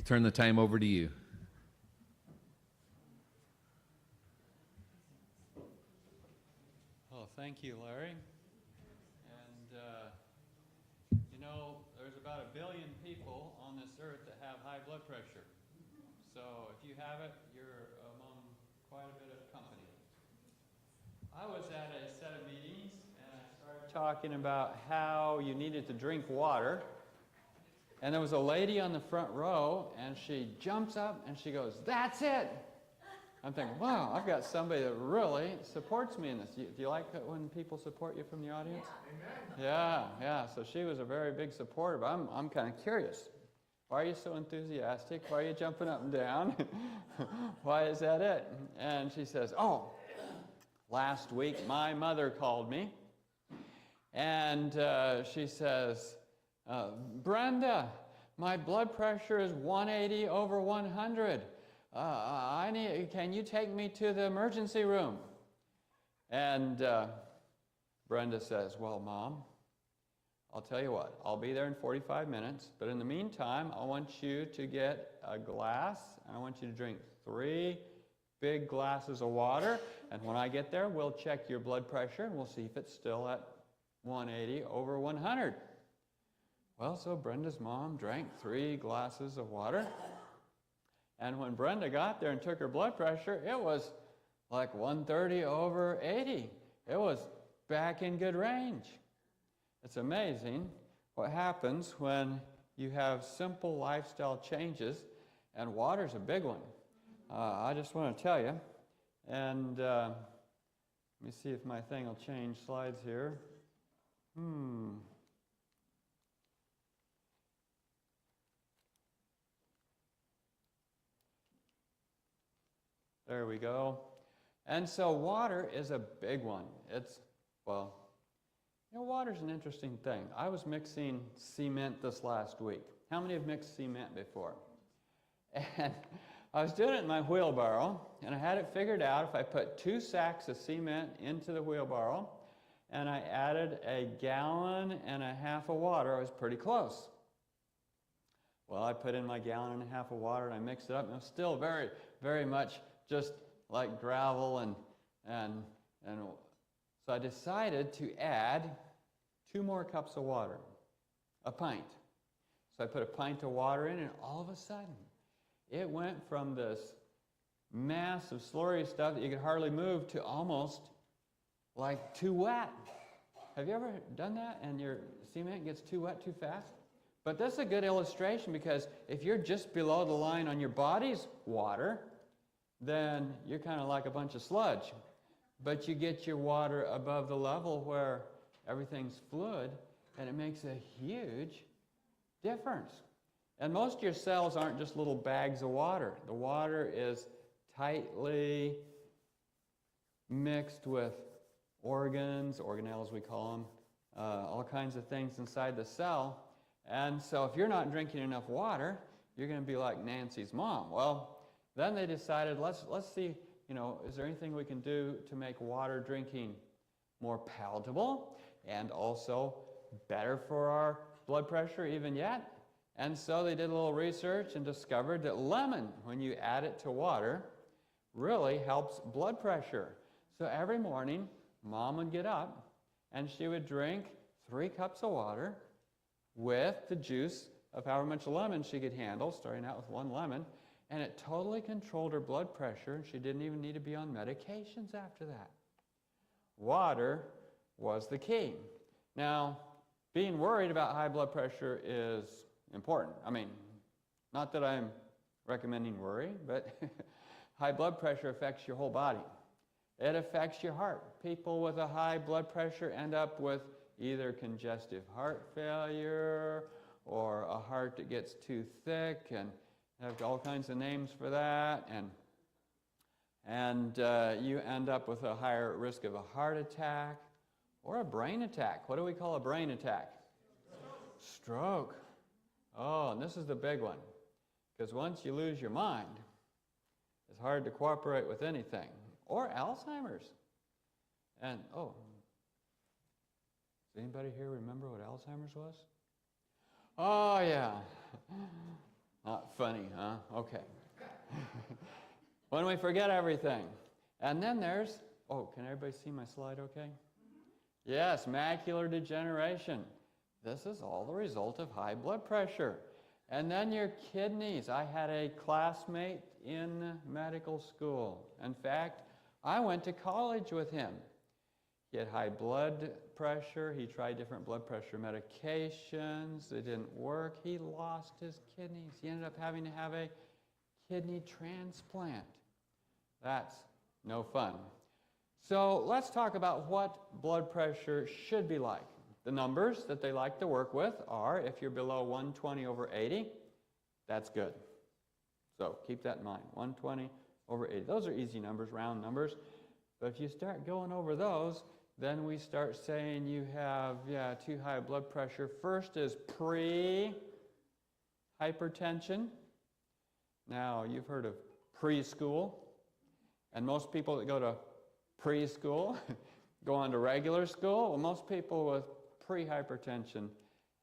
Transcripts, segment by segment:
turn the time over to you. Oh, thank you, Larry. And, you know, there's about 1 billion people on this earth that have high blood pressure. So if you have it, you're among quite a bit of company. I was at a set of meetings, and I started talking about how you needed to drink water. And there was a lady on the front row, and she jumps up and she goes, "That's it!" I'm thinking, wow, I've got somebody that really supports me in this. Do you like it when people support you from the audience? Yeah. So she was a very big supporter, but I'm kind of curious. Why are you so enthusiastic? Why are you jumping up and down? Why is that it? And she says, oh, last week my mother called me, and she says, Brenda, my blood pressure is 180 over 100. Can you take me to the emergency room? And Brenda says, well, Mom, I'll tell you what, I'll be there in 45 minutes, but in the meantime, I want you to get a glass, and I want you to drink 3 big glasses of water, and when I get there, we'll check your blood pressure, and we'll see if it's still at 180 over 100. Well, so Brenda's mom drank 3 glasses of water, and when Brenda got there and took her blood pressure, it was like 130 over 80. It was back in good range. It's amazing what happens when you have simple lifestyle changes, and water's a big one. I just want to tell you, and let me see if my thing will change slides here. There we go. And so water is a big one. Water's an interesting thing. I was mixing cement this last week. How many have mixed cement before? And I was doing it in my wheelbarrow, and I had it figured out if I put 2 sacks of cement into the wheelbarrow, and I added 1.5 gallons of water, I was pretty close. Well, I put in my 1.5 gallons of water, and I mixed it up, and it was still very, very much just like gravel, and so I decided to add 2 more cups of water, a pint. So I put a pint of water in, and all of a sudden, it went from this mass of slurry stuff that you could hardly move to almost like too wet. Have you ever done that and your cement gets too wet too fast? But this is a good illustration, because if you're just below the line on your body's water, then you're kind of like a bunch of sludge. But you get your water above the level where everything's fluid, and it makes a huge difference. And most of your cells aren't just little bags of water. The water is tightly mixed with organelles we call them, all kinds of things inside the cell. And so if you're not drinking enough water, you're going to be like Nancy's mom. Well, then they decided, let's see, is there anything we can do to make water drinking more palatable and also better for our blood pressure even yet? And so they did a little research and discovered that lemon, when you add it to water, really helps blood pressure. So every morning, Mom would get up and she would drink 3 cups of water with the juice of however much lemon she could handle, starting out with 1 lemon, and it totally controlled her blood pressure, and she didn't even need to be on medications after that. Water was the key. Now, being worried about high blood pressure is important. I mean, not that I'm recommending worry, but high blood pressure affects your whole body. It affects your heart. People with a high blood pressure end up with either congestive heart failure or a heart that gets too thick, and have all kinds of names for that, and you end up with a higher risk of a heart attack or a brain attack. What do we call a brain attack? Stroke. Oh, and this is the big one, because once you lose your mind, it's hard to cooperate with anything. Or Alzheimer's. And, does anybody here remember what Alzheimer's was? Oh, yeah. Not Funny, huh? Okay. When we forget everything. And then there's, oh, can everybody see my slide okay? Yes, macular degeneration. This is all the result of high blood pressure. And then your kidneys. I had a classmate in medical school. In fact, I went to college with him. He had high blood pressure. He tried different blood pressure medications. They didn't work. He lost his kidneys. He ended up having to have a kidney transplant. That's no fun. So let's talk about what blood pressure should be like. The numbers that they like to work with are, if you're below 120/80, that's good. So keep that in mind, 120/80. Those are easy numbers, round numbers. But if you start going over those, then we start saying you have, too high blood pressure. First is pre-hypertension. Now, you've heard of preschool. And most people that go to preschool go on to regular school. Well, most people with pre-hypertension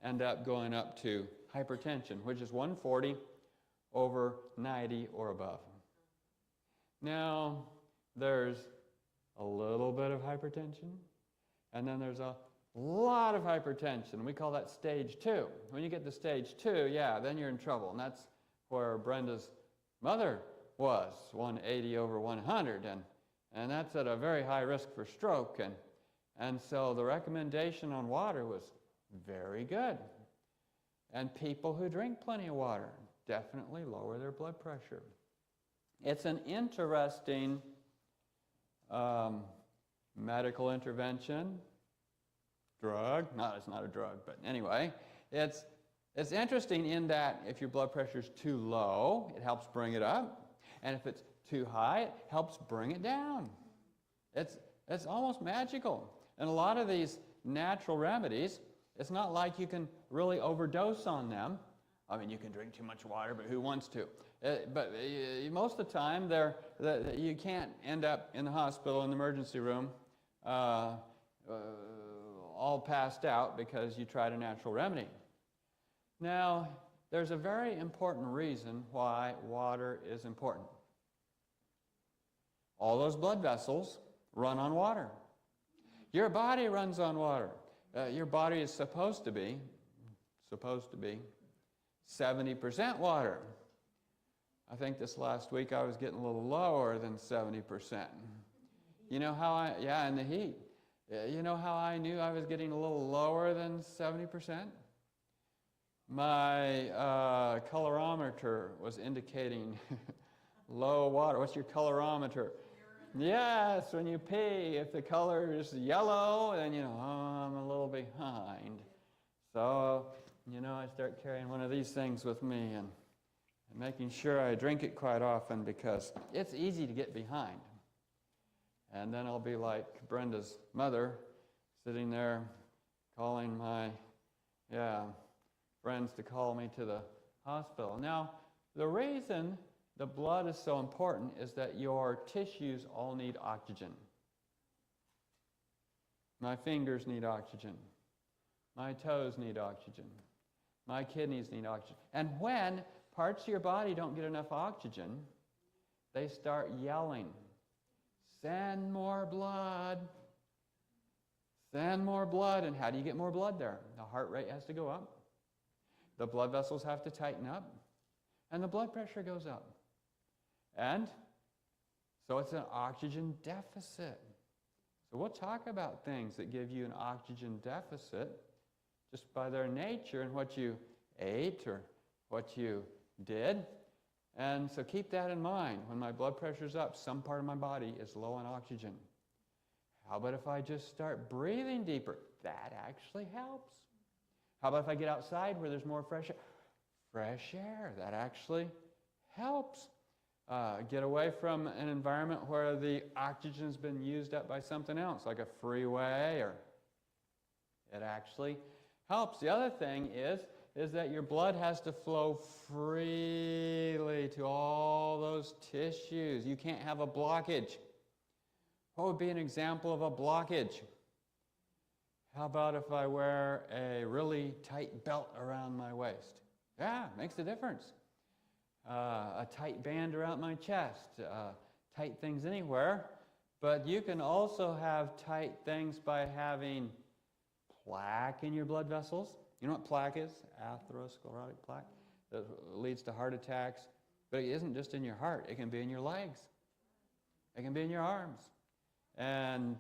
end up going up to hypertension, which is 140/90 or above. Now, there's a little bit of hypertension, and then there's a lot of hypertension. We call that stage 2. When you get to stage 2, then you're in trouble. And that's where Brenda's mother was, 180/100. And that's at a very high risk for stroke. And so the recommendation on water was very good. And people who drink plenty of water definitely lower their blood pressure. It's an interesting medical intervention, drug. No, it's not a drug, but anyway, it's interesting in that if your blood pressure is too low, it helps bring it up. And if it's too high, it helps bring it down. It's almost magical. And a lot of these natural remedies, it's not like you can really overdose on them. I mean, you can drink too much water, but who wants to? But most of the time, you can't end up in the hospital, in the emergency room, all passed out because you tried a natural remedy. Now, there's a very important reason why water is important. All those blood vessels run on water. Your body runs on water. Your body is supposed to be 70% water. I think this last week I was getting a little lower than 70%. You know how in the heat. You know how I knew I was getting a little lower than 70%? My colorimeter was indicating low water. What's your colorimeter? Yes, when you pee, if the color is yellow, then you know, I'm a little behind. So, I start carrying one of these things with me and making sure I drink it quite often because it's easy to get behind. And then I'll be like Brenda's mother, sitting there calling my, friends to call me to the hospital. Now, the reason the blood is so important is that your tissues all need oxygen. My fingers need oxygen. My toes need oxygen. My kidneys need oxygen. And when parts of your body don't get enough oxygen, they start yelling, "Send more blood. Send more blood." And how do you get more blood there? The heart rate has to go up. The blood vessels have to tighten up. And the blood pressure goes up. And so it's an oxygen deficit. So we'll talk about things that give you an oxygen deficit just by their nature and what you ate or what you did. And so keep that in mind. When my blood pressure's up, some part of my body is low on oxygen. How about if I just start breathing deeper? That actually helps. How about if I get outside where there's more fresh air? Fresh air, that actually helps. Get away from an environment where the oxygen's been used up by something else, like a freeway, or it actually helps. The other thing is that your blood has to flow freely to all those tissues. You can't have a blockage. What would be an example of a blockage? How about if I wear a really tight belt around my waist? Yeah, makes a difference. a tight band around my chest, tight things anywhere. But you can also have tight things by having plaque in your blood vessels. You know what plaque is? Atherosclerotic plaque. That leads to heart attacks. But it isn't just in your heart. It can be in your legs. It can be in your arms. And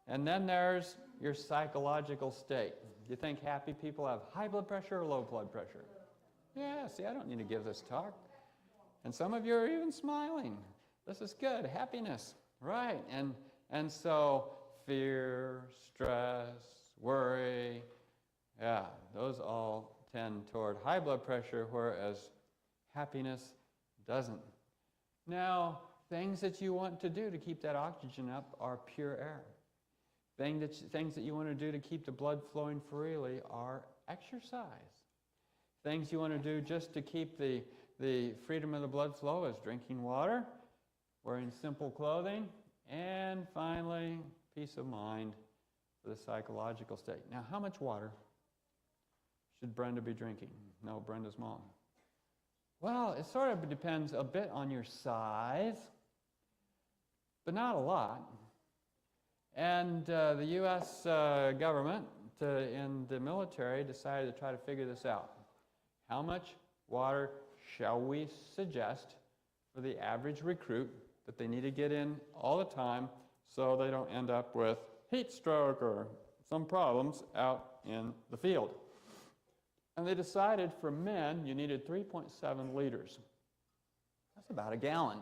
then there's your psychological state. Do you think happy people have high blood pressure or low blood pressure? Yeah, see, I don't need to give this talk. And some of you are even smiling. This is good. Happiness. Right. And so fear, stress, worry, yeah, those all tend toward high blood pressure, whereas happiness doesn't. Now, things that you want to do to keep that oxygen up are pure air. Things that you want to do to keep the blood flowing freely are exercise. Things you want to do just to keep the freedom of the blood flow is drinking water, wearing simple clothing, and finally, peace of mind for the psychological state. Now, how much water should Brenda be drinking? No, Brenda's mom. Well, it sort of depends a bit on your size, but not a lot. And the U.S. government and the military decided to try to figure this out. How much water shall we suggest for the average recruit that they need to get in all the time so they don't end up with heat stroke or some problems out in the field? And they decided for men you needed 3.7 liters. That's about a gallon.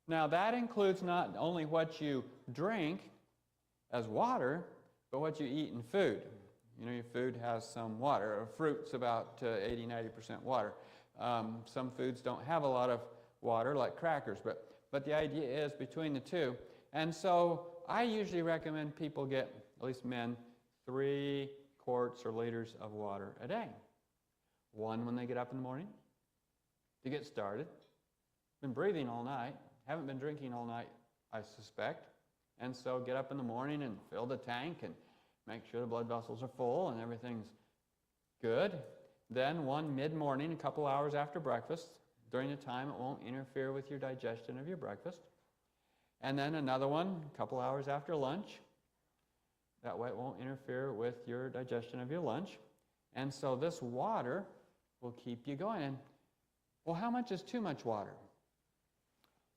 Now that includes not only what you drink as water, but what you eat in food. You know, your food has some water. Fruit's about 80-90% water. Some foods don't have a lot of water, like crackers, but the idea is between the two. And so I usually recommend people get, at least men, 3 quarts or liters of water a day. 1 when they get up in the morning to get started. Been breathing all night, haven't been drinking all night, I suspect. And so get up in the morning and fill the tank and make sure the blood vessels are full and everything's good. Then 1 mid-morning, a couple hours after breakfast, during the time it won't interfere with your digestion of your breakfast. And then another one, a couple hours after lunch. That way it won't interfere with your digestion of your lunch. And so this water will keep you going. And, well, how much is too much water?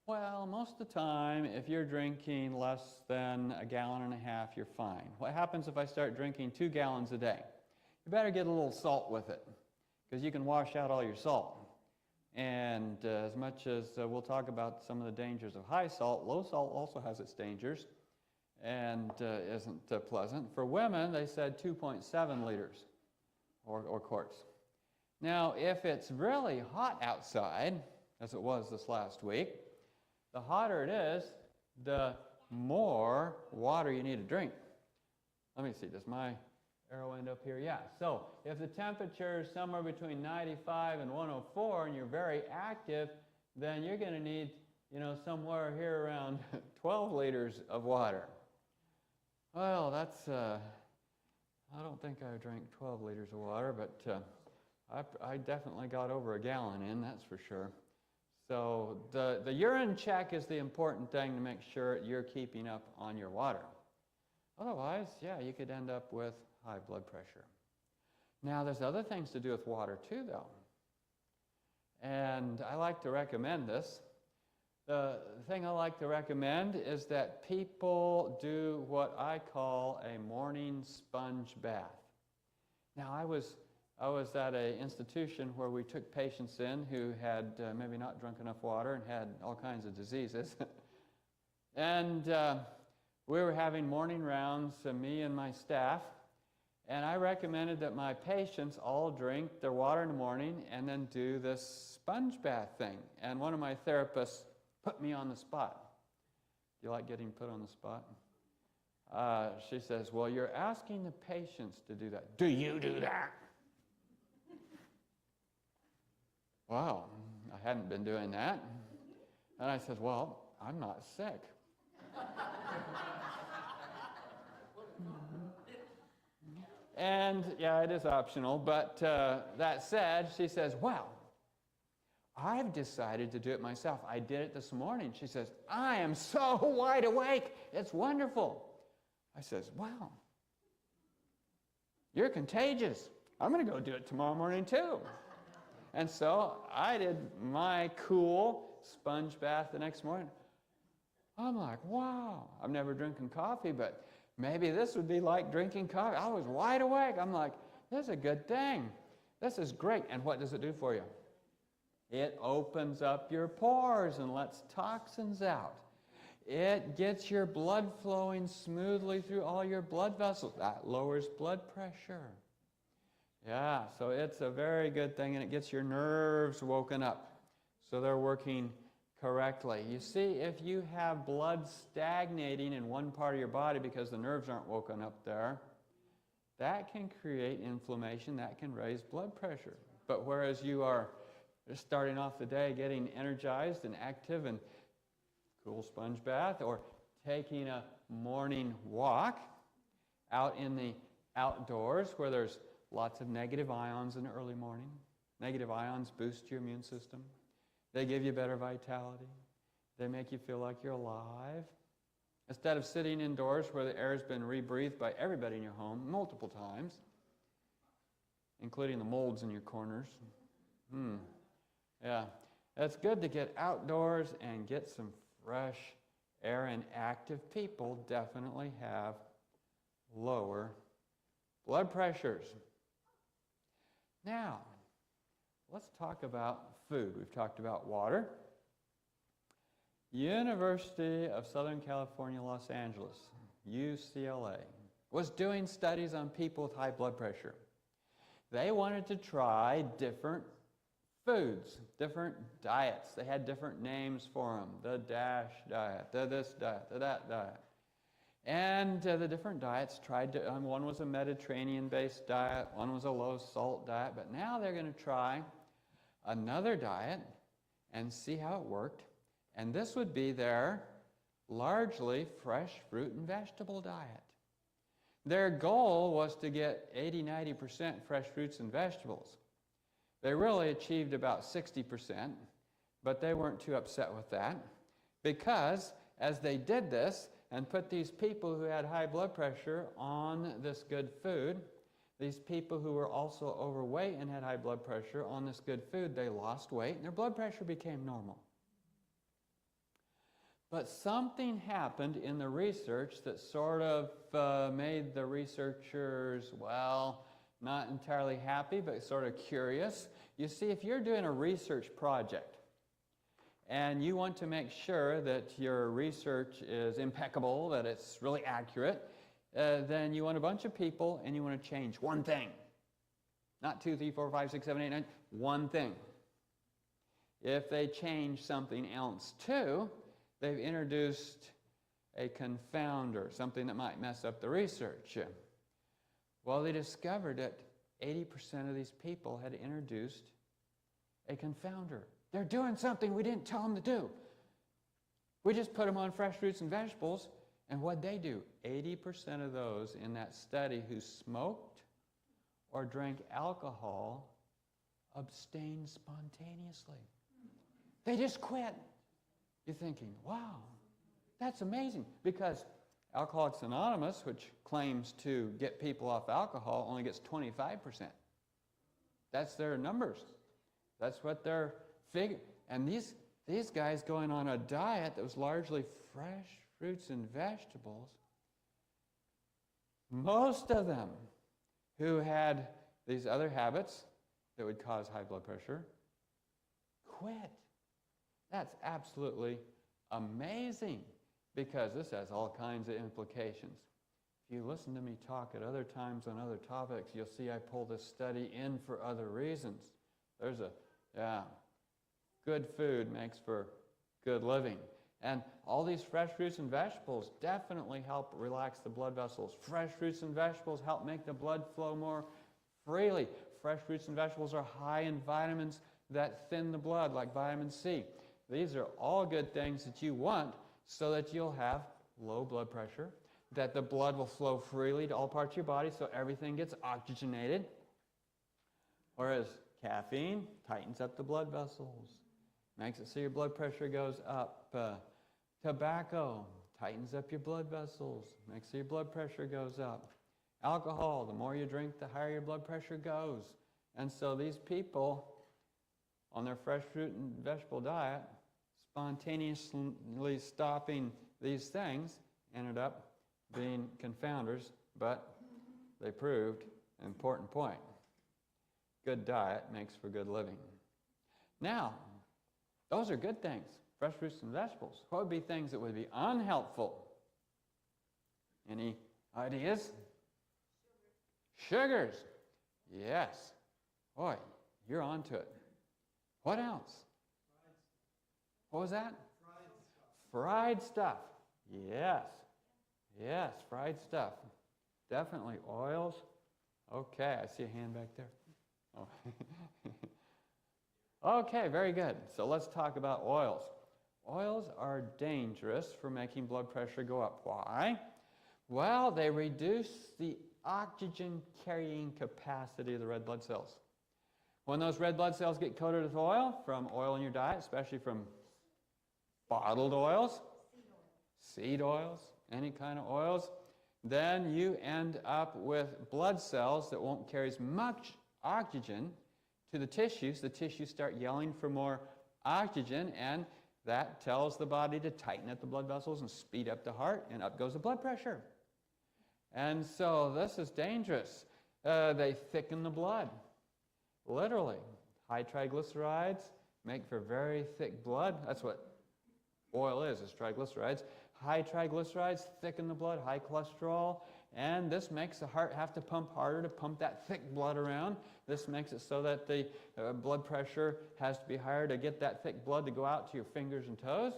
Well, most of the time, if you're drinking less than 1.5 gallons, you're fine. What happens if I start drinking 2 gallons a day? You better get a little salt with it, because you can wash out all your salt. And as much as we'll talk about some of the dangers of high salt, low salt also has its dangers and isn't pleasant. For women, they said 2.7 liters or quarts. Now, if it's really hot outside, as it was this last week, the hotter it is, the more water you need to drink. Let me see, does my arrow end up here? Yeah, so if the temperature is somewhere between 95 and 104 and you're very active, then you're going to need, somewhere here around 12 liters of water. Well, that's, I don't think I drank 12 liters of water, but I definitely got over 1 gallon in, that's for sure. So the urine check is the important thing to make sure you're keeping up on your water. Otherwise, yeah, you could end up with high blood pressure. Now, there's other things to do with water too, though. And I like to recommend this. The thing I like to recommend is that people do what I call a morning sponge bath. Now, I was at an institution where we took patients in who had maybe not drunk enough water and had all kinds of diseases. And we were having morning rounds, me and my staff, and I recommended that my patients all drink their water in the morning and then do this sponge bath thing. And one of my therapists put me on the spot. Do you like getting put on the spot? She says, well, you're asking the patients to do that. Do you do that? Wow, I hadn't been doing that. And I said, well, I'm not sick. And yeah, it is optional, but that said, she says, well, I've decided to do it myself. I did it this morning. She says, I am so wide awake. It's wonderful. I says, wow, you're contagious. I'm going to go do it tomorrow morning too. And so I did my cool sponge bath the next morning. I'm like, wow, I've never drinking coffee, but maybe this would be like drinking coffee. I was wide awake. I'm like, this is a good thing. This is great. And what does it do for you? It opens up your pores and lets toxins out. It gets your blood flowing smoothly through all your blood vessels. That lowers blood pressure. Yeah, so it's a very good thing, and it gets your nerves woken up so they're working correctly. You see, if you have blood stagnating in one part of your body because the nerves aren't woken up there, that can create inflammation, that can raise blood pressure. But whereas you are just starting off the day getting energized and active and cool sponge bath, or taking a morning walk out in the outdoors where there's lots of negative ions in the early morning. Negative ions boost your immune system. They give you better vitality. They make you feel like you're alive. Instead of sitting indoors where the air has been rebreathed by everybody in your home multiple times, including the molds in your corners. Yeah, it's good to get outdoors and get some fresh air, and active people definitely have lower blood pressures. Now, let's talk about food. We've talked about water. University of Southern California, Los Angeles, UCLA, was doing studies on people with high blood pressure. They wanted to try different foods, different diets. They had different names for them. The DASH diet, the this diet, the that diet. And the different diets tried to, one was a Mediterranean-based diet, one was a low-salt diet, but now they're going to try another diet and see how it worked. And this would be their largely fresh fruit and vegetable diet. Their goal was to get 80-90% fresh fruits and vegetables. They really achieved about 60%, but they weren't too upset with that, because as they did this and put these people who had high blood pressure on this good food, these people who were also overweight and had high blood pressure on this good food, they lost weight and their blood pressure became normal. But something happened in the research that sort of made the researchers, well, not entirely happy, but sort of curious. You see, if you're doing a research project and you want to make sure that your research is impeccable, that it's really accurate, then you want a bunch of people and you want to change one thing. Not 2, 3, 4, 5, 6, 7, 8, 9, one thing. If they change something else too, they've introduced a confounder, something that might mess up the research. Well, they discovered that 80% of these people had introduced a confounder. They're doing something we didn't tell them to do. We just put them on fresh fruits and vegetables, and what'd they do? 80% of those in that study who smoked or drank alcohol abstained spontaneously. They just quit. You're thinking, wow, that's amazing, because Alcoholics Anonymous, which claims to get people off alcohol, only gets 25%. That's their numbers. That's what they're figuring. And these guys going on a diet that was largely fresh fruits and vegetables, most of them who had these other habits that would cause high blood pressure quit. That's absolutely amazing, because this has all kinds of implications. If you listen to me talk at other times on other topics, you'll see I pull this study in for other reasons. There's good food makes for good living. And all these fresh fruits and vegetables definitely help relax the blood vessels. Fresh fruits and vegetables help make the blood flow more freely. Fresh fruits and vegetables are high in vitamins that thin the blood, like vitamin C. These are all good things that you want so that you'll have low blood pressure, that the blood will flow freely to all parts of your body so everything gets oxygenated. Whereas caffeine tightens up the blood vessels. makes it so your blood pressure goes up. Tobacco tightens up your blood vessels, makes it so your blood pressure goes up. Alcohol, the more you drink, the higher your blood pressure goes. And so these people on their fresh fruit and vegetable diet, spontaneously stopping these things, ended up being confounders, but they proved an important point. Good diet makes for good living. Now, those are good things, fresh fruits and vegetables. What would be things that would be unhelpful? Any ideas? Sugars. Yes. Boy, you're onto it. What else? What was that? Fried stuff. Yes. Yes, fried stuff. Definitely. Oils. Okay, I see a hand back there. Oh. Okay, very good. So let's talk about oils. Oils are dangerous for making blood pressure go up. Why? Well, they reduce the oxygen carrying capacity of the red blood cells. When those red blood cells get coated with oil, from oil in your diet, especially from bottled oils, seed oils, any kind of oils, then you end up with blood cells that won't carry as much oxygen to the tissues. The tissues start yelling for more oxygen, and that tells the body to tighten up the blood vessels and speed up the heart, and up goes the blood pressure. And so this is dangerous. They thicken the blood, literally. High triglycerides make for very thick blood. That's what oil is triglycerides. High triglycerides thicken the blood, high cholesterol, and this makes the heart have to pump harder to pump that thick blood around. This makes it so that the blood pressure has to be higher to get that thick blood to go out to your fingers and toes.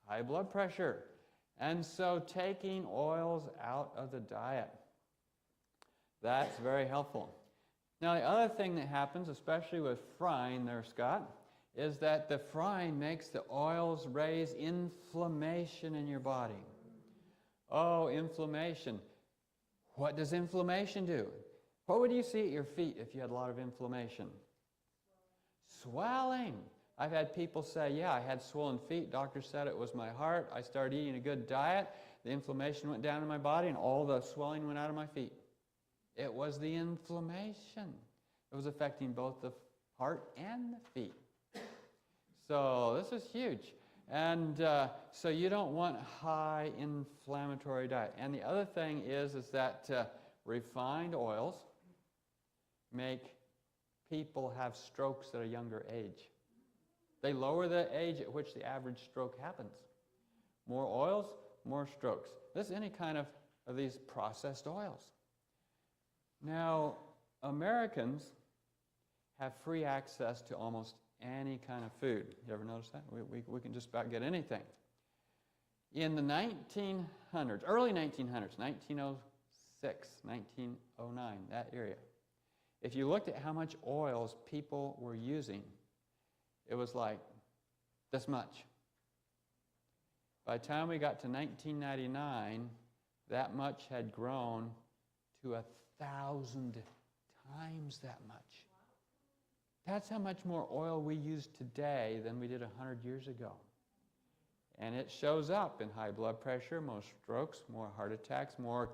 High blood pressure. And so taking oils out of the diet, that's very helpful. Now the other thing that happens, especially with frying there, Scott, is that the frying makes the oils raise inflammation in your body. Oh, inflammation. What does inflammation do? What would you see at your feet if you had a lot of inflammation? Swelling. I've had people say, yeah, I had swollen feet. Doctor said it was my heart. I started eating a good diet. The inflammation went down in my body and all the swelling went out of my feet. It was the inflammation. It was affecting both the heart and the feet. So this is huge. And so you don't want high inflammatory diet. And the other thing is that refined oils make people have strokes at a younger age. They lower the age at which the average stroke happens. More oils, more strokes. This is any kind of these processed oils. Now, Americans have free access to almost any kind of food. You ever notice that? We can just about get anything. In the 1900s, early 1900s, 1906, 1909, that area, if you looked at how much oils people were using, it was like this much. By the time we got to 1999, that much had grown to 1,000 times that much. That's how much more oil we use today than we did 100 years ago. And it shows up in high blood pressure, more strokes, more heart attacks, more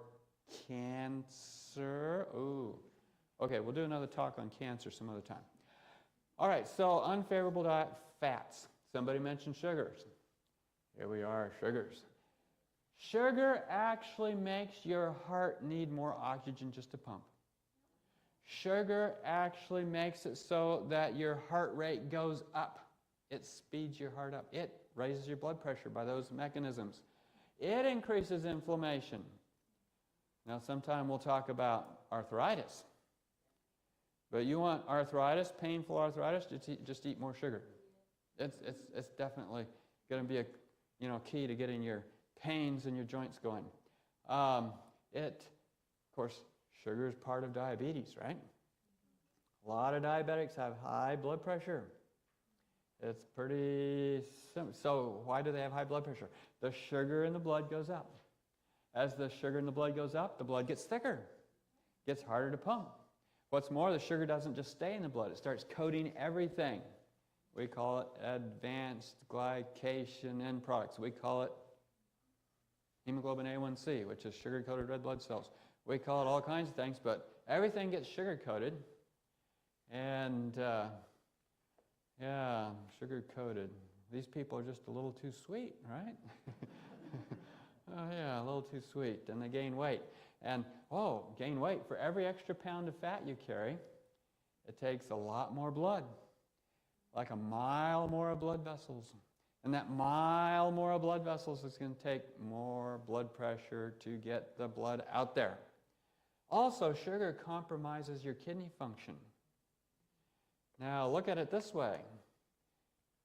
cancer. Ooh. Okay, we'll do another talk on cancer some other time. All right, so unfavorable diet, fats. Somebody mentioned sugars. Here we are, sugars. Sugar actually makes your heart need more oxygen just to pump. Sugar actually makes it so that your heart rate goes up. It speeds your heart up. It raises your blood pressure by those mechanisms. It increases inflammation. Now, sometime we'll talk about arthritis. But you want arthritis, painful arthritis, just eat more sugar. It's definitely going to be a key to getting your pains in your joints going. Of course, sugar is part of diabetes, right? A lot of diabetics have high blood pressure. It's pretty simple. So why do they have high blood pressure? The sugar in the blood goes up. As the sugar in the blood goes up, the blood gets thicker, gets harder to pump. What's more, the sugar doesn't just stay in the blood. It starts coating everything We call it advanced glycation end products. We call it hemoglobin A1C, which is sugar-coated red blood cells. We call it all kinds of things, but everything gets sugar-coated. And yeah, sugar-coated. These people are just a little too sweet, right? Oh yeah, a little too sweet, and they gain weight. And oh, gain weight. For every extra pound of fat you carry, it takes a lot more blood, like a mile more of blood vessels. And that mile more of blood vessels is going to take more blood pressure to get the blood out there. Also, sugar compromises your kidney function. Now, look at it this way.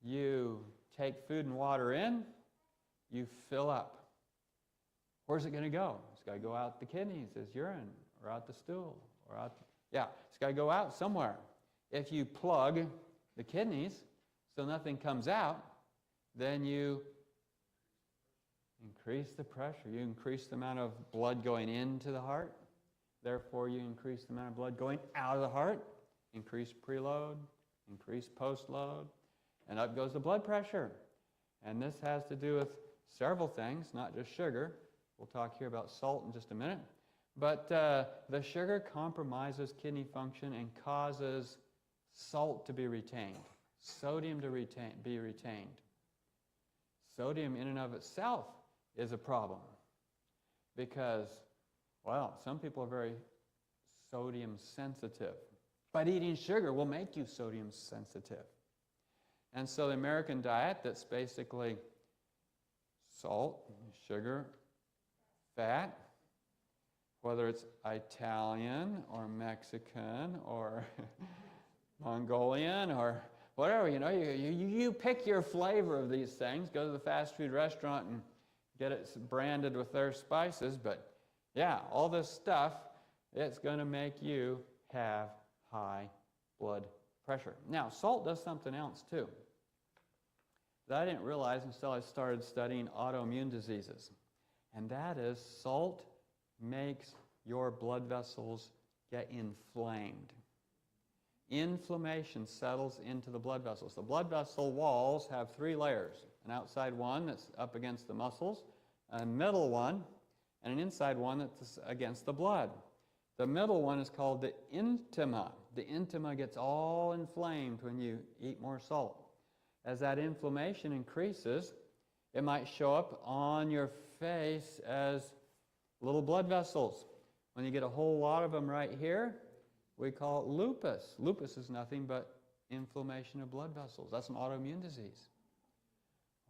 You take food and water in, you fill up. Where's it going to go? It's got to go out the kidneys as urine, or out the stool, or out. Yeah, it's got to go out somewhere. If you plug the kidneys so nothing comes out, then you increase the pressure. You increase the amount of blood going into the heart. Therefore, you increase the amount of blood going out of the heart. Increase preload, increase postload, and up goes the blood pressure. And this has to do with several things, not just sugar. We'll talk here about salt in just a minute. But the sugar compromises kidney function and causes salt to be retained, sodium to be retained. Sodium in and of itself is a problem because, well, some people are very sodium sensitive. But eating sugar will make you sodium sensitive. And so the American diet that's basically salt, sugar, fat, whether it's Italian or Mexican or Mongolian or whatever, you pick your flavor of these things, go to the fast food restaurant and get it branded with their spices, but yeah, all this stuff, it's going to make you have high blood pressure. Now, salt does something else too that I didn't realize until I started studying autoimmune diseases, and that is salt makes your blood vessels get inflamed. Inflammation settles into the blood vessels. The blood vessel walls have three layers, an outside one that's up against the muscles, a middle one, and an inside one that's against the blood. The middle one is called the intima. The intima gets all inflamed when you eat more salt. As that inflammation increases, it might show up on your face as little blood vessels. When you get a whole lot of them right here, we call it lupus. Lupus is nothing but inflammation of blood vessels. That's an autoimmune disease.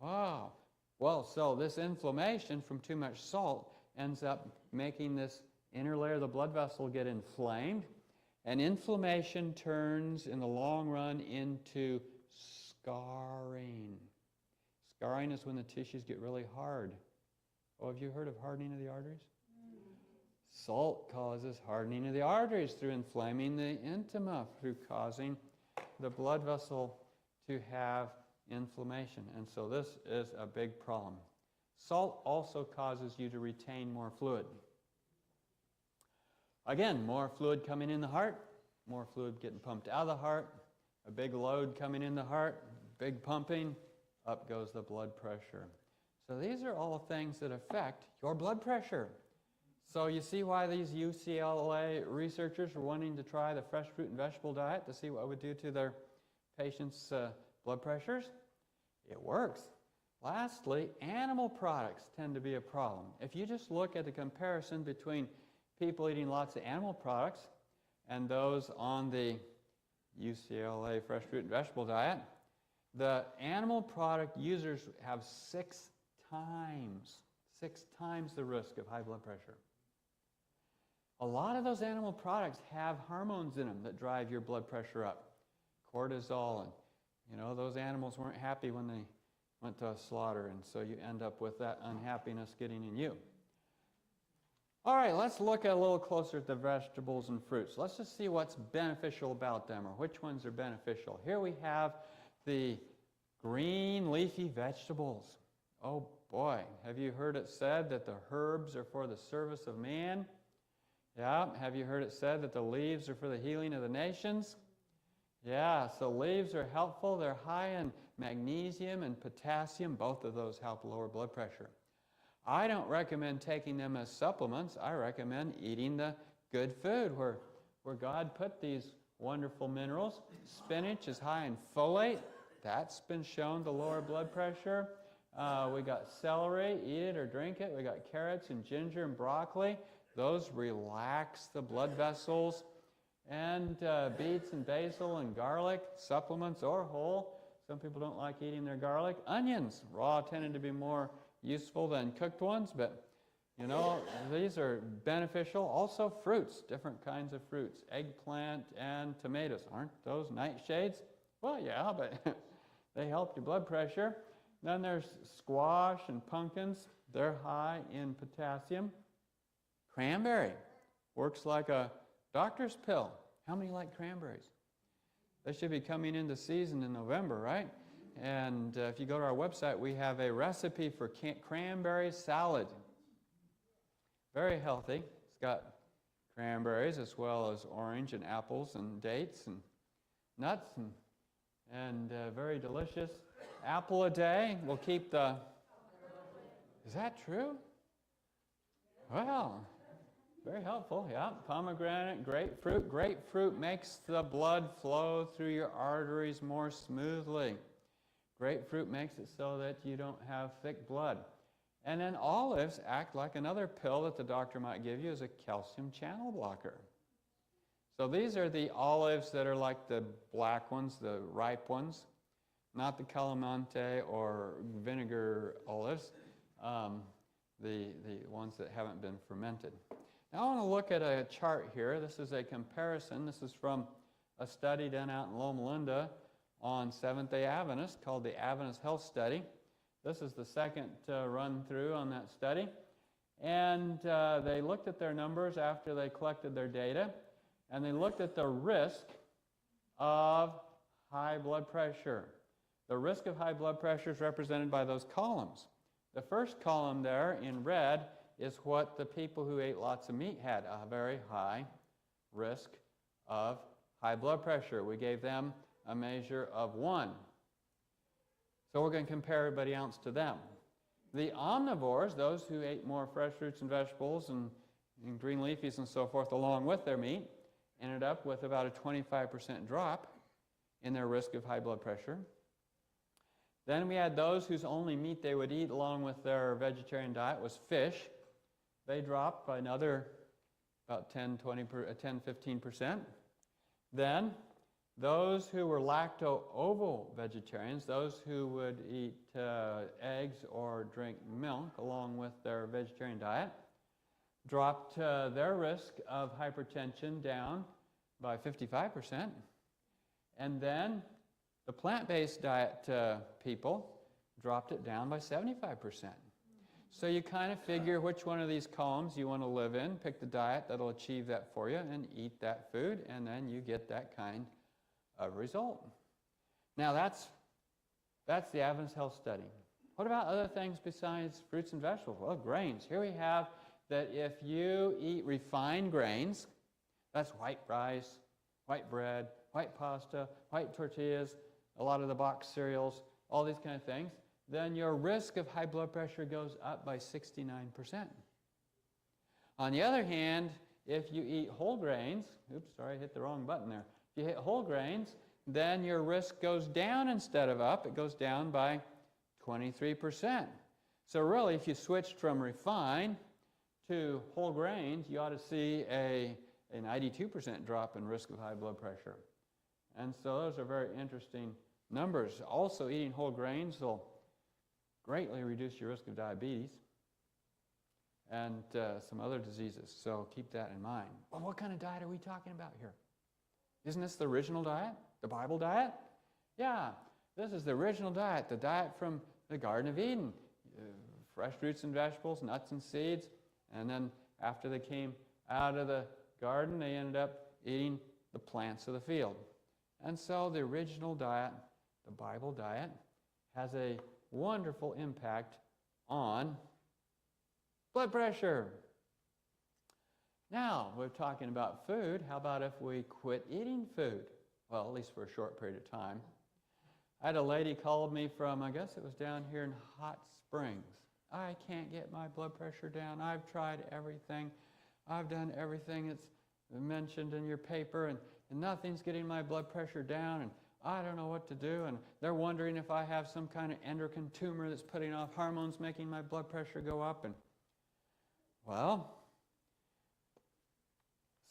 Wow. Well, so this inflammation from too much salt ends up making this inner layer of the blood vessel get inflamed, and inflammation turns in the long run into scarring. Scarring is when the tissues get really hard. Oh, have you heard of hardening of the arteries? Salt causes hardening of the arteries through inflaming the intima, through causing the blood vessel to have inflammation. And so this is a big problem. Salt also causes you to retain more fluid. Again, more fluid coming in the heart, more fluid getting pumped out of the heart, a big load coming in the heart, big pumping, up goes the blood pressure. So these are all things that affect your blood pressure. So you see why these UCLA researchers were wanting to try the fresh fruit and vegetable diet to see what it would do to their patients' blood pressures? It works. Lastly, animal products tend to be a problem. If you just look at the comparison between people eating lots of animal products and those on the UCLA fresh fruit and vegetable diet, the animal product users have 6 times the risk of high blood pressure. A lot of those animal products have hormones in them that drive your blood pressure up. Cortisol, and those animals weren't happy when they went to a slaughter, and so you end up with that unhappiness getting in you. All right, let's look a little closer at the vegetables and fruits. Let's just see what's beneficial about them, or which ones are beneficial. Here we have the green leafy vegetables. Oh boy, have you heard it said that the herbs are for the service of man? Yeah, have you heard it said that the leaves are for the healing of the nations? Yeah, so leaves are helpful. They're high in magnesium and potassium. Both of those help lower blood pressure. I don't recommend taking them as supplements. I recommend eating the good food where God put these wonderful minerals. Spinach is high in folate. That's been shown to lower blood pressure. We got celery, eat it or drink it. We got carrots and ginger and broccoli. Those relax the blood vessels. And beets and basil and garlic, supplements or whole. Some people don't like eating their garlic. Onions, raw, tended to be more useful than cooked ones, but you know, these are beneficial. Also fruits, different kinds of fruits. Eggplant and tomatoes. Aren't those nightshades? Well, yeah, but they help your blood pressure. Then there's squash and pumpkins. They're high in potassium. Cranberry works like a doctor's pill. How many like cranberries? They should be coming into season in November, right? And if you go to our website, we have a recipe for cranberry salad. Very healthy. It's got cranberries as well as orange and apples and dates and nuts and very delicious. Apple a day will keep the... Is that true? Well, very helpful, yeah. Pomegranate, grapefruit. Grapefruit makes the blood flow through your arteries more smoothly. Grapefruit makes it so that you don't have thick blood. And then olives act like another pill that the doctor might give you as a calcium channel blocker. So these are the olives that are like the black ones, the ripe ones, not the Calamante or vinegar olives, the ones that haven't been fermented. Now I want to look at a chart here. This is a comparison. This is from a study done out in Loma Linda on Seventh-day Adventists called the Adventist Health Study. This is the second run through on that study. And they looked at their numbers after they collected their data, and they looked at the risk of high blood pressure. The risk of high blood pressure is represented by those columns. The first column there in red is what the people who ate lots of meat had, a very high risk of high blood pressure. We gave them a measure of 1. So we're going to compare everybody else to them. The omnivores, those who ate more fresh fruits and vegetables and green leafies and so forth along with their meat, ended up with about a 25% drop in their risk of high blood pressure. Then we had those whose only meat they would eat along with their vegetarian diet was fish. They dropped by another about 10-15%. Then those who were lacto-ovo vegetarians, those who would eat eggs or drink milk along with their vegetarian diet, dropped their risk of hypertension down by 55%. And then the plant-based diet people dropped it down by 75%. So you kind of figure which one of these columns you want to live in, pick the diet that'll achieve that for you, and eat that food, and then you get that kind of result. Now that's the Adventist Health Study. What about other things besides fruits and vegetables? Well, grains. Here we have that if you eat refined grains, that's white rice, white bread, white pasta, white tortillas, a lot of the box cereals, all these kind of things, then your risk of high blood pressure goes up by 69%. On the other hand, if you eat whole grains, oops, sorry, I hit the wrong button there. If you hit whole grains, then your risk goes down instead of up. It goes down by 23%. So really, if you switched from refined to whole grains, you ought to see a 92% drop in risk of high blood pressure. And so those are very interesting numbers. Also, eating whole grains will greatly reduce your risk of diabetes and some other diseases. So keep that in mind. Well, what kind of diet are we talking about here? Isn't this the original diet? The Bible diet? Yeah, this is the original diet, the diet from the Garden of Eden. Fresh fruits and vegetables, nuts and seeds. And then after they came out of the garden, they ended up eating the plants of the field. And so the original diet, the Bible diet, has a wonderful impact on blood pressure. Now, we're talking about food. How about if we quit eating food? well, at least for a short period of time. I had a lady called me from, I guess it was down here in Hot Springs. I can't get my blood pressure down. I've tried everything. I've done everything that's mentioned in your paper, and nothing's getting my blood pressure down, and I don't know what to do, and they're wondering if I have some kind of endocrine tumor that's putting off hormones making my blood pressure go up. And well,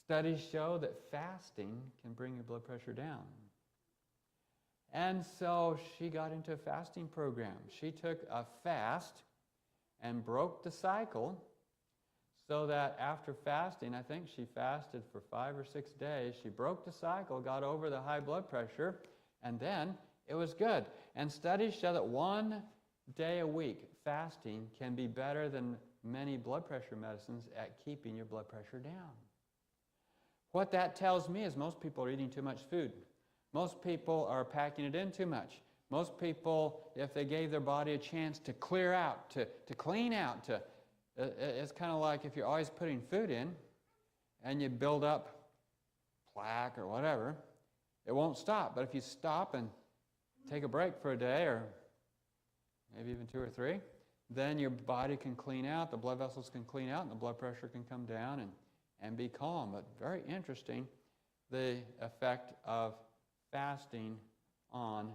studies show that fasting can bring your blood pressure down. And so she got into a fasting program. She took a fast and broke the cycle so that after fasting, I think she fasted for 5 or 6 days, she broke the cycle, got over the high blood pressure, and then it was good. And studies show that 1 day a week fasting can be better than many blood pressure medicines at keeping your blood pressure down. What that tells me is most people are eating too much food. Most people are packing it in too much. Most people, if they gave their body a chance to clear out, to clean out, it's kind of like if you're always putting food in and you build up plaque or whatever, it won't stop. But if you stop and take a break for a day or maybe even 2 or 3, then your body can clean out, the blood vessels can clean out, and the blood pressure can come down and be calm. But very interesting, the effect of fasting on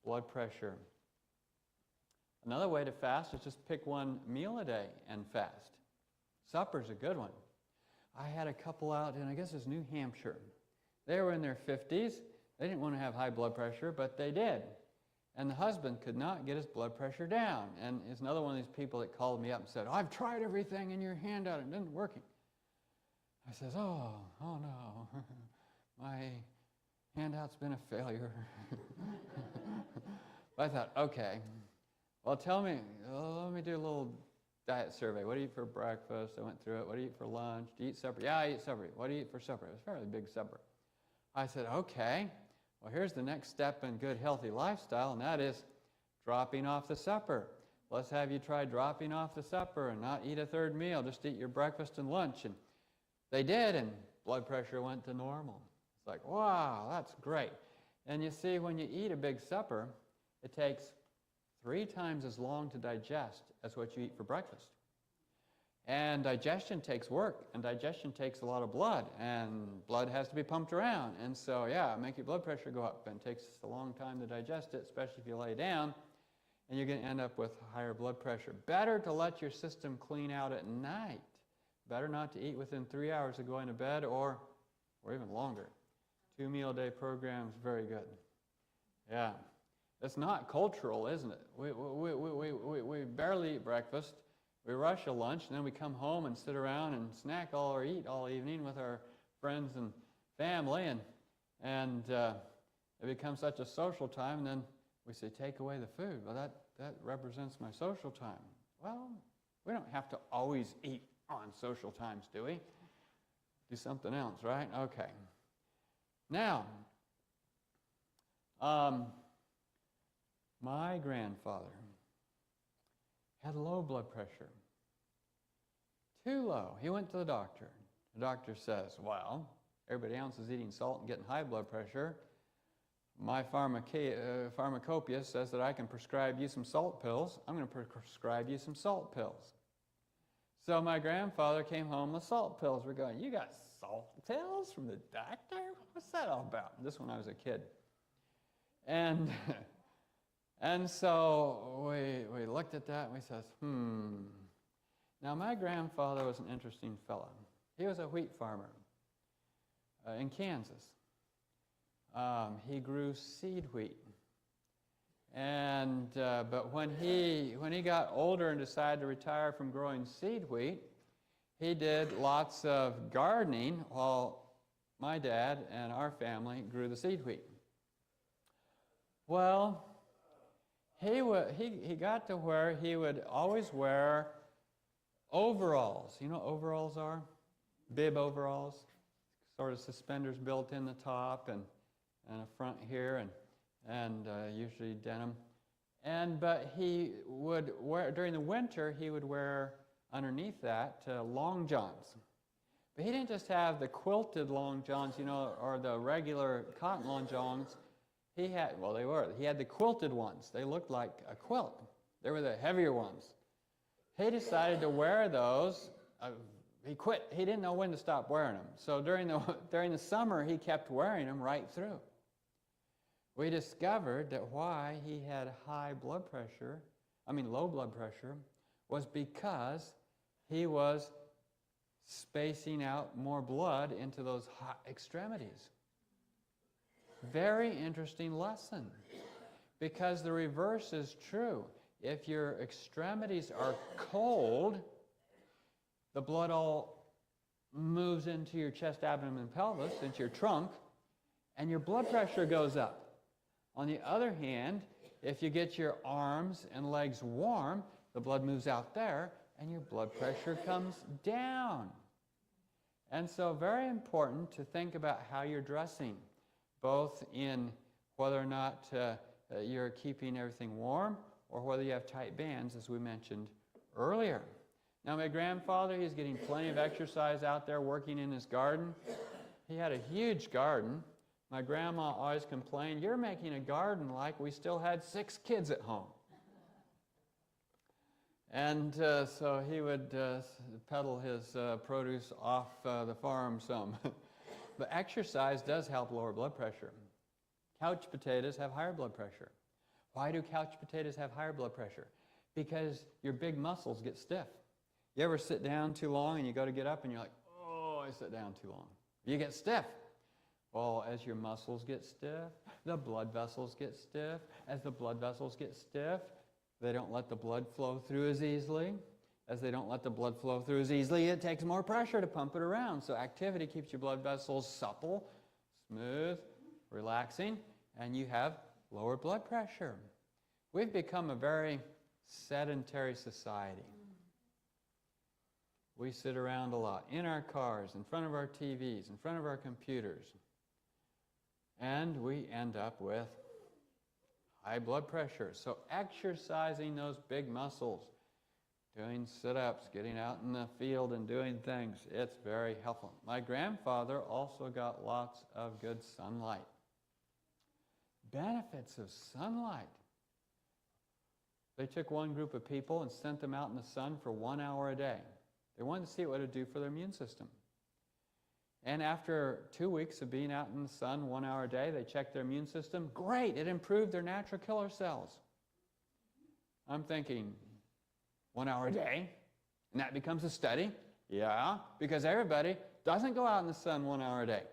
blood pressure. Another way to fast is just pick 1 meal a day and fast. Supper's a good one. I had a couple out in, I guess it was New Hampshire. They were in their 50s. They didn't want to have high blood pressure, but they did. And the husband could not get his blood pressure down. And it's another one of these people that called me up and said, I've tried everything in your handout and it isn't working. I says, oh no, my handout's been a failure. I thought, okay, well, let me do a little diet survey. What do you eat for breakfast? I went through it. What do you eat for lunch? Do you eat supper? Yeah, I eat supper. What do you eat for supper? It was a fairly big supper. I said, okay, well, here's the next step in good, healthy lifestyle, and that is dropping off the supper. Let's have you try dropping off the supper and not eat a 3rd meal. Just eat your breakfast and lunch. And they did, and blood pressure went to normal. It's like, wow, that's great. And you see, when you eat a big supper, it takes 3 times as long to digest as what you eat for breakfast. And digestion takes work, and digestion takes a lot of blood, and blood has to be pumped around. And so, yeah, make your blood pressure go up, and it takes a long time to digest it, especially if you lay down, and you're going to end up with higher blood pressure. Better to let your system clean out at night. Better not to eat within 3 hours of going to bed, or even longer. 2 meal a day program is very good. Yeah. It's not cultural, isn't it? We barely eat breakfast. We rush a lunch, and then we come home and sit around and snack or eat all evening with our friends and family, and it becomes such a social time, and then we say, take away the food. Well, that represents my social time. Well, we don't have to always eat on social times, do we? Do something else, right? Okay. Now, my grandfather had low blood pressure. Too low. He went to the doctor. The doctor says, well, everybody else is eating salt and getting high blood pressure. My pharmacopoeia says that I can prescribe you some salt pills. I'm going to prescribe you some salt pills. So my grandfather came home with salt pills. We're going, you got salt pills from the doctor? What's that all about? This when I was a kid. And so we looked at that and we says, Now my grandfather was an interesting fellow. He was a wheat farmer in Kansas. He grew seed wheat. And but when he got older and decided to retire from growing seed wheat, he did lots of gardening while my dad and our family grew the seed wheat. Well, he got to where he would always wear overalls. You know what overalls are? Bib overalls, sort of suspenders built in the top and a front here and usually denim. But he would wear, during the winter, he would wear underneath that long johns. But he didn't just have the quilted long johns, you know, or the regular cotton long johns. He had, well, they were. He had the quilted ones. They looked like a quilt. They were the heavier ones. He decided to wear those. He quit. He didn't know when to stop wearing them. So during the summer, he kept wearing them right through. We discovered that why he had low blood pressure, was because he was spacing out more blood into those hot extremities. Very interesting lesson, because the reverse is true. If your extremities are cold, the blood all moves into your chest, abdomen, and pelvis, into your trunk, and your blood pressure goes up. On the other hand, if you get your arms and legs warm, the blood moves out there, and your blood pressure comes down. And so very important to think about how you're dressing, both in whether or not you're keeping everything warm or whether you have tight bands, as we mentioned earlier. Now, my grandfather, he's getting plenty of exercise out there working in his garden. He had a huge garden. My grandma always complained, "You're making a garden like we still had 6 kids at home." And so he would peddle his produce off the farm some. But exercise does help lower blood pressure. Couch potatoes have higher blood pressure. Why do couch potatoes have higher blood pressure? Because your big muscles get stiff. You ever sit down too long and you go to get up and you're like, "Oh, I sat down too long." You get stiff. Well, as your muscles get stiff, the blood vessels get stiff. As the blood vessels get stiff, they don't let the blood flow through as easily. As they don't let the blood flow through as easily, it takes more pressure to pump it around. So activity keeps your blood vessels supple, smooth, relaxing, and you have lower blood pressure. We've become a very sedentary society. We sit around a lot, in our cars, in front of our TVs, in front of our computers, and we end up with high blood pressure. So exercising those big muscles, doing sit-ups, getting out in the field and doing things, it's very helpful. My grandfather also got lots of good sunlight. Benefits of sunlight. They took one group of people and sent them out in the sun for 1 hour a day. They wanted to see what it would do for their immune system. And after 2 weeks of being out in the sun 1 hour a day, they checked their immune system. Great, it improved their natural killer cells. I'm thinking, 1 hour a day? And that becomes a study? Yeah, because everybody doesn't go out in the sun 1 hour a day.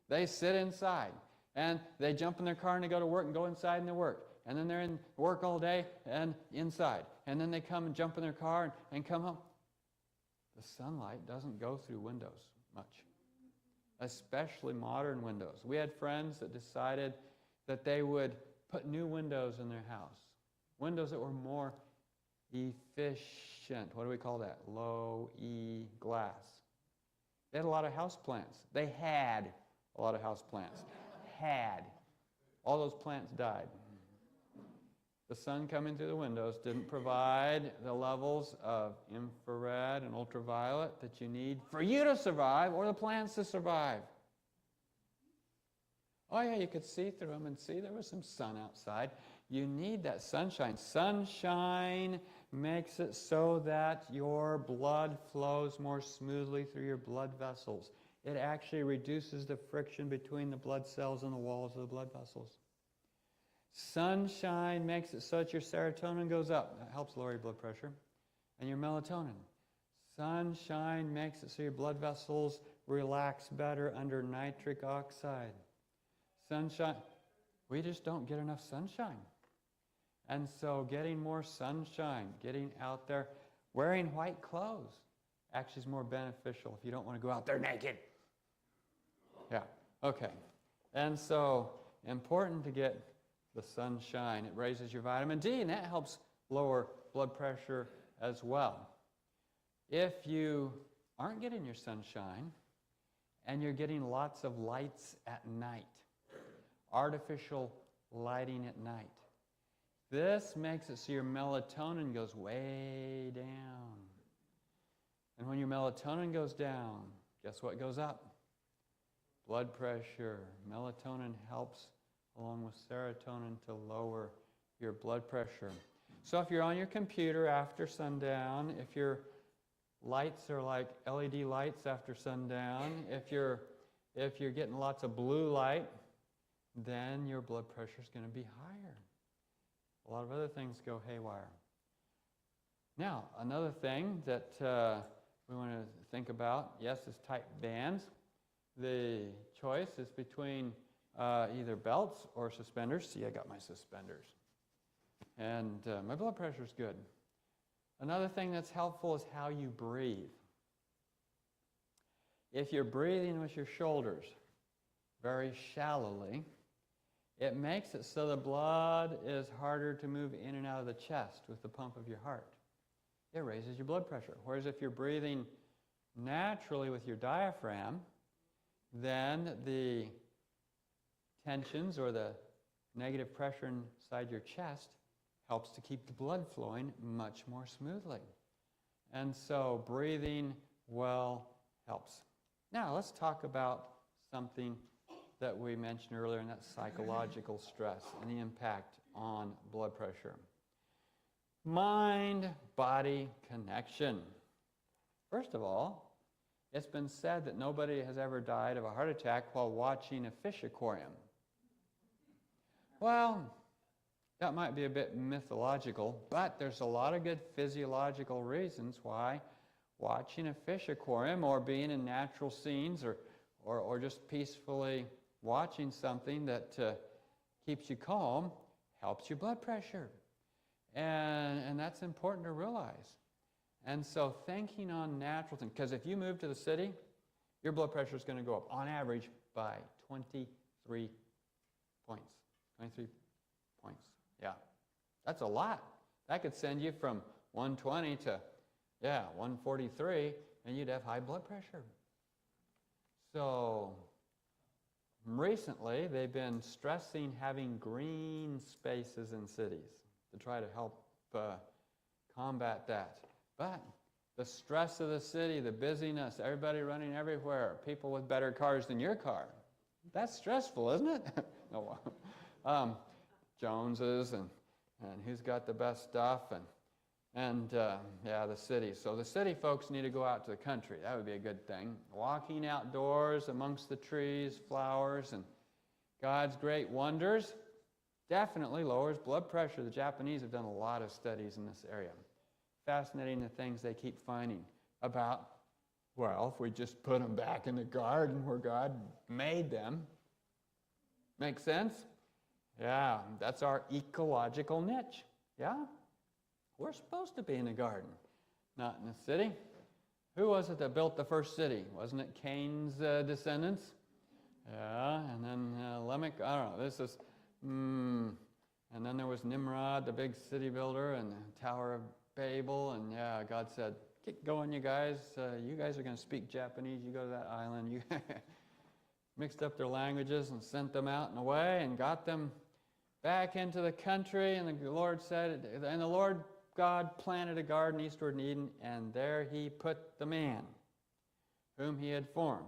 They sit inside, and they jump in their car and they go to work and go inside and they work. And then they're in work all day and inside. And then they come and jump in their car and come home. The sunlight doesn't go through windows much, especially modern windows. We had friends that decided that they would put new windows in their house, windows that were more efficient. What do we call that? Low E glass. They had a lot of house plants. They had a lot of house plants. Had. All those plants died. The sun coming through the windows didn't provide the levels of infrared and ultraviolet that you need for you to survive or the plants to survive. Oh yeah, you could see through them and see there was some sun outside. You need that sunshine. Sunshine makes it so that your blood flows more smoothly through your blood vessels. It actually reduces the friction between the blood cells and the walls of the blood vessels. Sunshine makes it so that your serotonin goes up. That helps lower your blood pressure. And your melatonin. Sunshine makes it so your blood vessels relax better under nitric oxide. Sunshine, we just don't get enough sunshine. And so getting more sunshine, getting out there, wearing white clothes actually is more beneficial if you don't want to go out there naked. Yeah, okay. And so important to get the sunshine. It raises your vitamin D, and that helps lower blood pressure as well. If you aren't getting your sunshine and you're getting lots of lights at night, artificial lighting at night, this makes it so your melatonin goes way down. And when your melatonin goes down, guess what goes up? Blood pressure. Melatonin helps along with serotonin to lower your blood pressure. So if you're on your computer after sundown, if your lights are like LED lights after sundown, if you're getting lots of blue light, then your blood pressure is going to be higher. A lot of other things go haywire. Now, another thing that we want to think about, yes, is tight bands. The choice is between either belts or suspenders. See, I got my suspenders. And my blood pressure is good. Another thing that's helpful is how you breathe. If you're breathing with your shoulders very shallowly, it makes it so the blood is harder to move in and out of the chest with the pump of your heart. It raises your blood pressure. Whereas if you're breathing naturally with your diaphragm, then the tensions or the negative pressure inside your chest helps to keep the blood flowing much more smoothly. And so breathing well helps. Now let's talk about something that we mentioned earlier, and that's psychological stress and the impact on blood pressure. Mind-body connection. First of all, it's been said that nobody has ever died of a heart attack while watching a fish aquarium. Well, that might be a bit mythological, but there's a lot of good physiological reasons why watching a fish aquarium or being in natural scenes or just peacefully watching something that keeps you calm helps your blood pressure. And that's important to realize. And so thinking on natural things, because if you move to the city, your blood pressure is going to go up on average by 23 points. 23 points. Yeah, that's a lot. That could send you from 120 to, 143, and you'd have high blood pressure. So recently, they've been stressing having green spaces in cities to try to help combat that. But the stress of the city, the busyness, everybody running everywhere, people with better cars than your car, that's stressful, isn't it? No. Joneses and who's got the best stuff and the city. So the city folks need to go out to the country. That would be a good thing. Walking outdoors amongst the trees, flowers, and God's great wonders definitely lowers blood pressure. The Japanese have done a lot of studies in this area. Fascinating the things they keep finding about, well, if we just put them back in the garden where God made them. Make sense? Yeah, that's our ecological niche. Yeah? We're supposed to be in the garden, not in the city. Who was it that built the first city? Wasn't it Cain's descendants? Yeah, and then Lamech, I don't know, this is, and then there was Nimrod, the big city builder, and the Tower of Babel, and yeah, God said, get going, you guys. You guys are going to speak Japanese. You go to that island. You mixed up their languages and sent them out and away and got them back into the country. And the Lord said, and the Lord God planted a garden eastward in Eden, and there he put the man whom he had formed.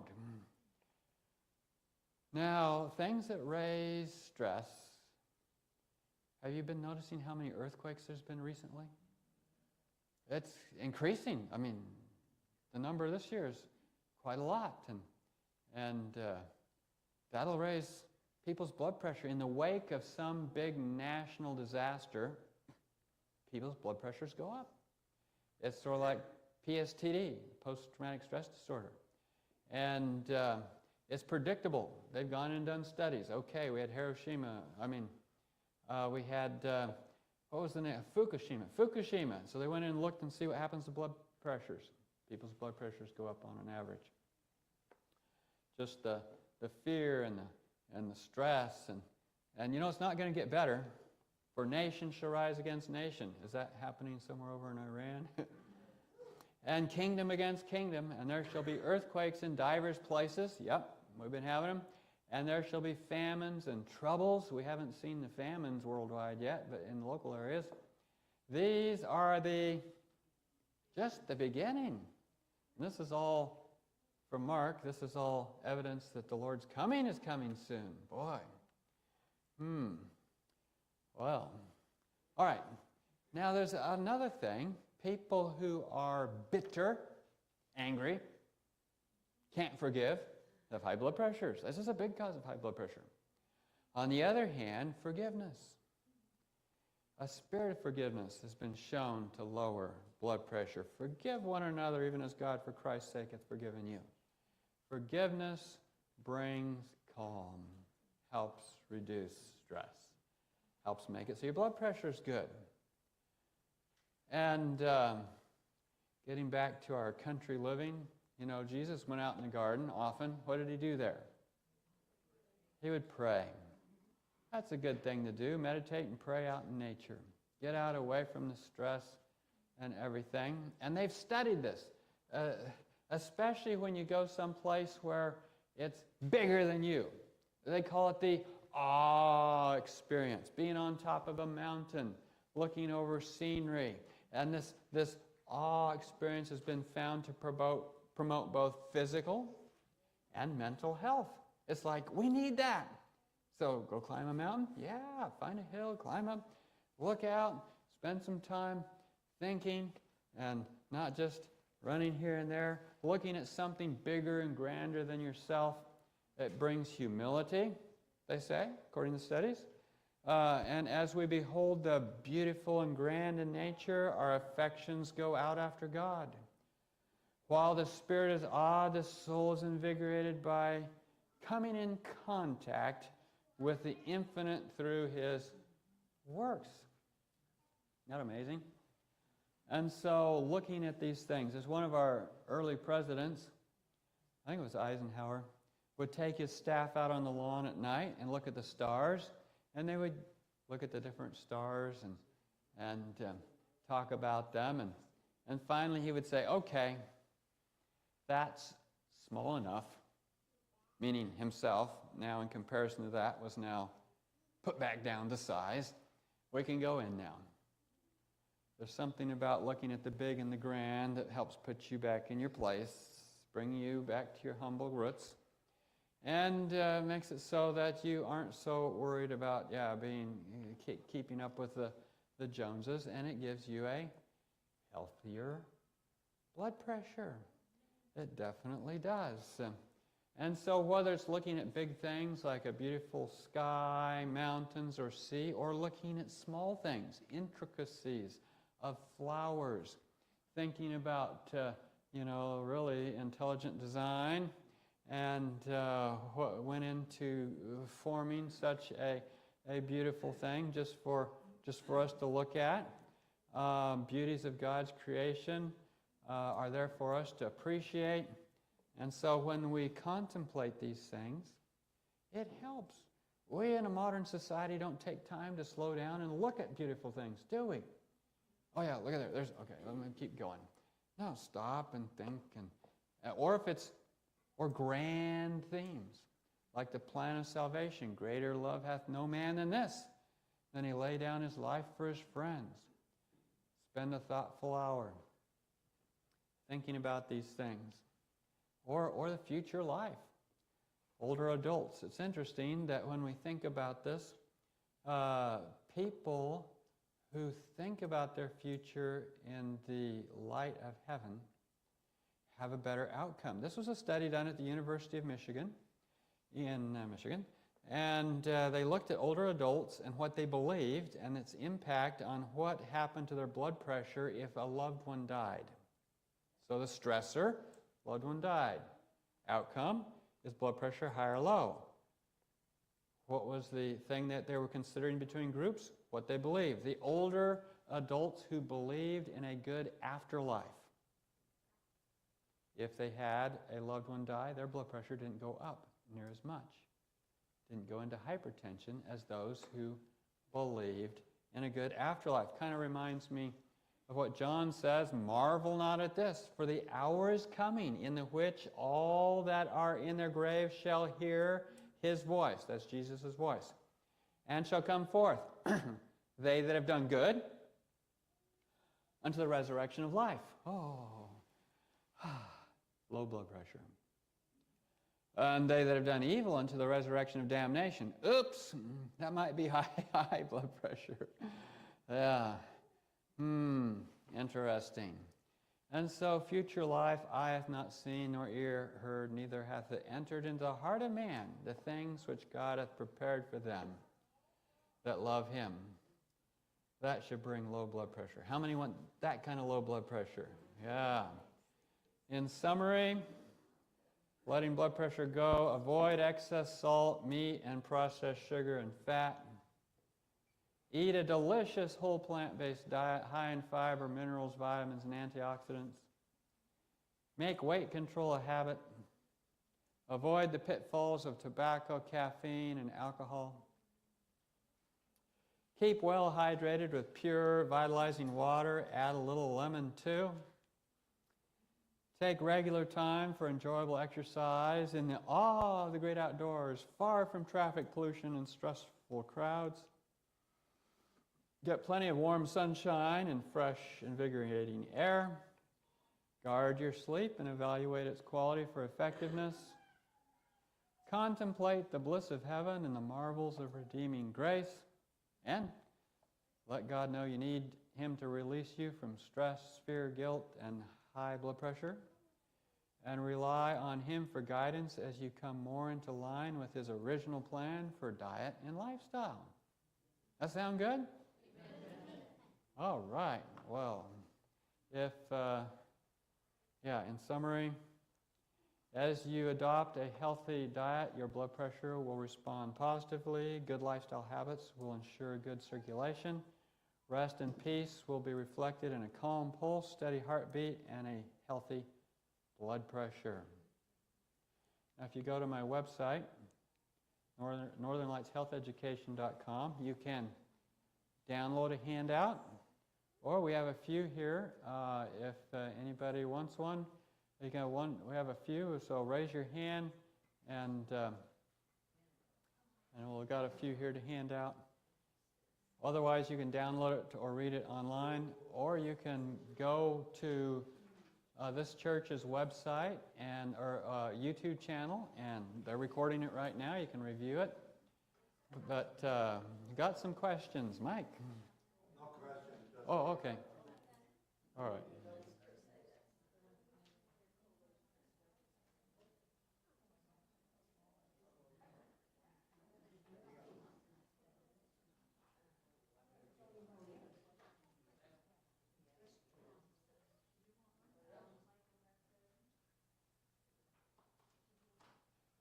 Now, things that raise stress. Have you been noticing how many earthquakes there's been recently? It's increasing. I mean, the number this year is quite a lot, and that'll raise people's blood pressure. In the wake of some big national disaster, people's blood pressures go up. It's sort of like PSTD, post-traumatic stress disorder. And it's predictable. They've gone and done studies. Okay, we had Hiroshima. We had, what was the name? Fukushima. So they went in and looked and see what happens to blood pressures. People's blood pressures go up on an average. Just the fear and the stress. And you know, it's not going to get better. For nation shall rise against nation. Is that happening somewhere over in Iran? And kingdom against kingdom. And there shall be earthquakes in divers places. Yep, we've been having them. And there shall be famines and troubles. We haven't seen the famines worldwide yet, but in the local areas. These are just the beginning. And this is all from Mark, this is all evidence that the Lord's coming is coming soon. Boy. Well, all right. Now there's another thing. People who are bitter, angry, can't forgive, have high blood pressures. This is a big cause of high blood pressure. On the other hand, forgiveness. A spirit of forgiveness has been shown to lower blood pressure. Forgive one another, even as God, for Christ's sake, hath forgiven you. Forgiveness brings calm, helps reduce stress, helps make it so your blood pressure is good. And getting back to our country living, you know, Jesus went out in the garden often. What did he do there? He would pray. That's a good thing to do. Meditate and pray out in nature. Get out away from the stress and everything. And they've studied this, especially when you go someplace where it's bigger than you. They call it the awe experience, being on top of a mountain, looking over scenery. And this awe experience has been found to promote both physical and mental health. It's like, we need that. So go climb a mountain? Yeah, find a hill, climb up, look out, spend some time thinking and not just running here and there, looking at something bigger and grander than yourself. It brings humility, they say, according to studies. And as we behold the beautiful and grand in nature, our affections go out after God. While the spirit is awed, the soul is invigorated by coming in contact with the infinite through his works. Isn't that amazing? And so looking at these things, as one of our early presidents, I think it was Eisenhower, would take his staff out on the lawn at night and look at the stars, and they would look at the different stars and talk about them, and finally he would say, okay, that's small enough, meaning himself, now in comparison to that, was now put back down to size. We can go in now. There's something about looking at the big and the grand that helps put you back in your place, bring you back to your humble roots, and makes it so that you aren't so worried about keeping up with the Joneses, and it gives you a healthier blood pressure. It definitely does. And so whether it's looking at big things like a beautiful sky, mountains, or sea, or looking at small things, intricacies of flowers, thinking about, really intelligent design, and what went into forming such a beautiful thing just for us to look at. Beauties of God's creation are there for us to appreciate. And so when we contemplate these things, it helps. We in a modern society don't take time to slow down and look at beautiful things, do we? Oh yeah, look at there. Okay, let me keep going. No, stop and think. Or grand themes, like the plan of salvation. Greater love hath no man than this. Then he lay down his life for his friends. Spend a thoughtful hour thinking about these things. Or the future life. Older adults. It's interesting that when we think about this, people who think about their future in the light of heaven have a better outcome. This was a study done at the University of Michigan, in Michigan, and they looked at older adults and what they believed and its impact on what happened to their blood pressure if a loved one died. So the stressor, loved one died. Outcome is blood pressure high or low. What was the thing that they were considering between groups? What they believed. The older adults who believed in a good afterlife. If they had a loved one die, their blood pressure didn't go up near as much. Didn't go into hypertension as those who believed in a good afterlife. Kind of reminds me of what John says, marvel not at this, for the hour is coming in the which all that are in their graves shall hear his voice. That's Jesus' voice. And shall come forth, they that have done good, unto the resurrection of life. Oh, low blood pressure. And they that have done evil unto the resurrection of damnation. Oops, that might be high blood pressure. Yeah. Interesting. And so future life eye hath not seen, nor ear heard, neither hath it entered into the heart of man the things which God hath prepared for them that love him. That should bring low blood pressure. How many want that kind of low blood pressure? Yeah. In summary, letting blood pressure go, avoid excess salt, meat, and processed sugar and fat. Eat a delicious whole plant-based diet, high in fiber, minerals, vitamins, and antioxidants. Make weight control a habit. Avoid the pitfalls of tobacco, caffeine, and alcohol. Keep well hydrated with pure, vitalizing water. Add a little lemon too. Take regular time for enjoyable exercise in the awe of the great outdoors, far from traffic pollution and stressful crowds. Get plenty of warm sunshine and fresh, invigorating air. Guard your sleep and evaluate its quality for effectiveness. Contemplate the bliss of heaven and the marvels of redeeming grace. And let God know you need him to release you from stress, fear, guilt, and high blood pressure. And rely on him for guidance as you come more into line with his original plan for diet and lifestyle. That sound good? All right. Well, in summary, as you adopt a healthy diet, your blood pressure will respond positively. Good lifestyle habits will ensure good circulation. Rest and peace will be reflected in a calm pulse, steady heartbeat, and a healthy blood pressure. Now, if you go to my website, northernlightshealtheducation.com, you can download a handout, or we have a few here. If anybody wants one, we have a few. So raise your hand, and we've got a few here to hand out. Otherwise, you can download it or read it online, or you can go to this church's website or YouTube channel, and they're recording it right now. You can review it. But got some questions, Mike? No questions. Oh, okay. All right.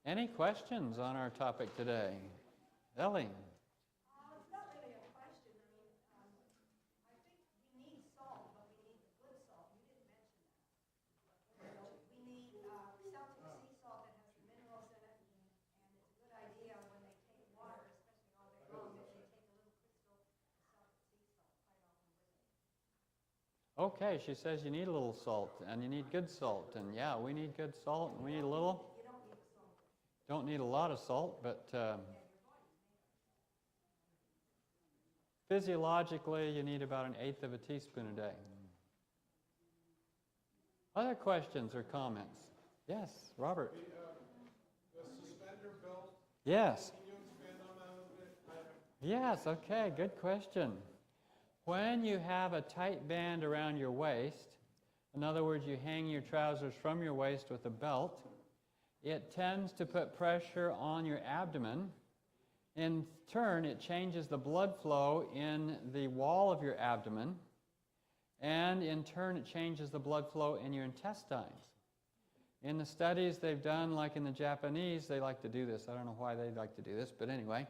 Any questions on our topic today? Ellie? It's not really a question. I think we need salt, but we need the good salt. You didn't mention that. We need Celtic sea salt that has the minerals in it, and it's a good idea when they take water, especially all day long, that they take a little crystal Celtic sea salt quite often with it. Okay, she says you need a little salt, and you need good salt. And yeah, we need good salt, and we need a little. You don't need the salt. Don't need a lot of salt, but physiologically, you need about 1/8 of a teaspoon a day. Other questions or comments? Yes, Robert. The suspender belt, Yes. can you expand on that a little bit? Yes, okay, good question. When you have a tight band around your waist, in other words, you hang your trousers from your waist with a belt, it tends to put pressure on your abdomen. In turn, it changes the blood flow in the wall of your abdomen, and in turn, it changes the blood flow in your intestines. In the studies they've done, like in the Japanese, they like to do this. I don't know why they like to do this, but anyway,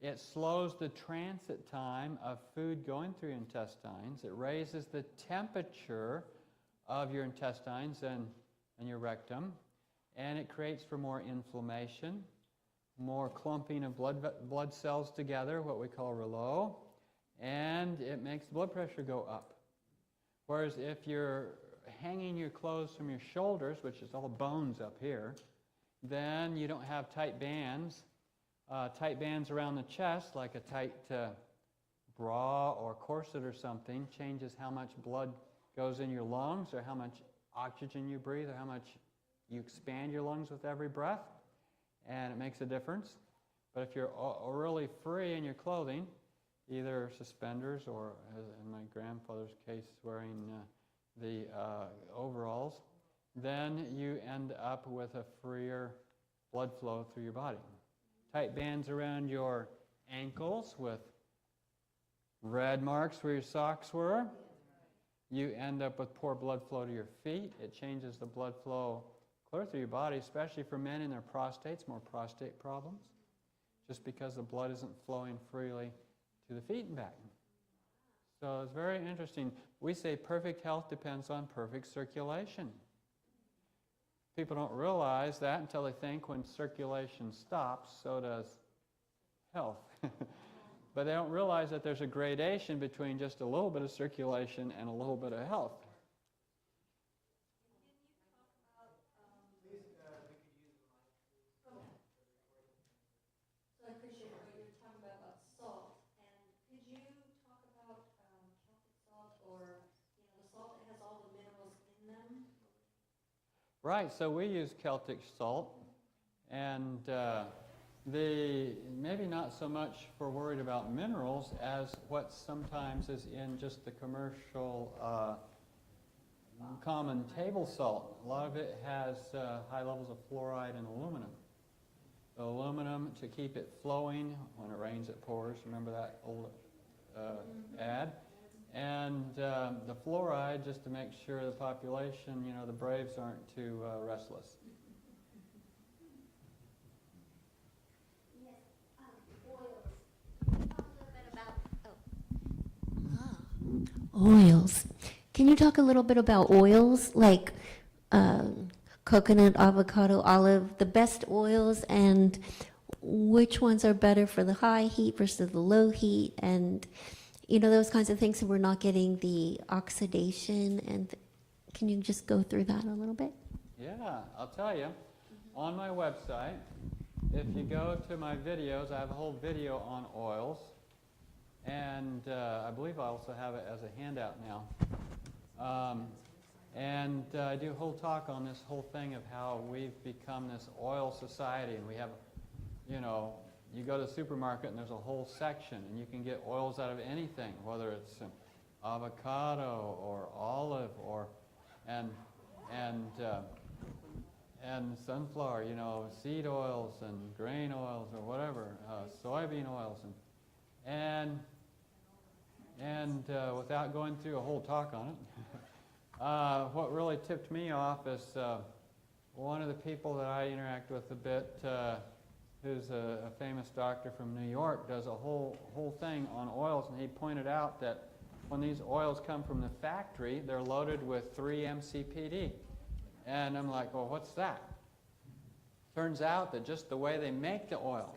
it slows the transit time of food going through your intestines. It raises the temperature of your intestines and your rectum, and it creates for more inflammation, more clumping of blood cells together, what we call rouleau, and it makes the blood pressure go up. Whereas if you're hanging your clothes from your shoulders, which is all bones up here, then you don't have tight bands. Tight bands around the chest, like a tight bra or corset or something, changes how much blood goes in your lungs, or how much oxygen you breathe, or how much you expand your lungs with every breath. and it makes a difference. But if you're really free in your clothing, either suspenders or, as in my grandfather's case, wearing the overalls, then you end up with a freer blood flow through your body. Tight bands around your ankles with red marks where your socks were. You end up with poor blood flow to your feet. It changes the blood flow clear through your body, especially for men in their prostates, more prostate problems, just because the blood isn't flowing freely to the feet and back. So it's very interesting. We say perfect health depends on perfect circulation. People don't realize that until they think when circulation stops, so does health. But they don't realize that there's a gradation between just a little bit of circulation and a little bit of health. So I appreciate what you were talking about salt. And could you talk about Celtic salt, or the salt that has all the minerals in them? Right, so we use Celtic salt, and maybe not so much for worried about minerals as what sometimes is in just the commercial common table salt. A lot of it has high levels of fluoride and aluminum. The aluminum to keep it flowing. When it rains, it pours. Remember that old ad? And the fluoride just to make sure the population, the Braves aren't too restless. Oils. Can you talk a little bit about oils, like coconut, avocado, olive, the best oils, and which ones are better for the high heat versus the low heat, and those kinds of things, so we're not getting the oxidation? And can you just go through that a little bit? Yeah, I'll tell you. On my website, if you go to my videos, I have a whole video on oils. And I believe I also have it as a handout now. I do a whole talk on this whole thing of how we've become this oil society. And we have, you go to the supermarket and there's a whole section. And you can get oils out of anything, whether it's avocado or olive and sunflower, seed oils and grain oils or whatever, soybean oils. And without going through a whole talk on it, what really tipped me off is one of the people that I interact with a bit, who's a famous doctor from New York, does a whole thing on oils, and he pointed out that when these oils come from the factory, they're loaded with 3-MCPD. And I'm like, well, what's that? Turns out that just the way they make the oil,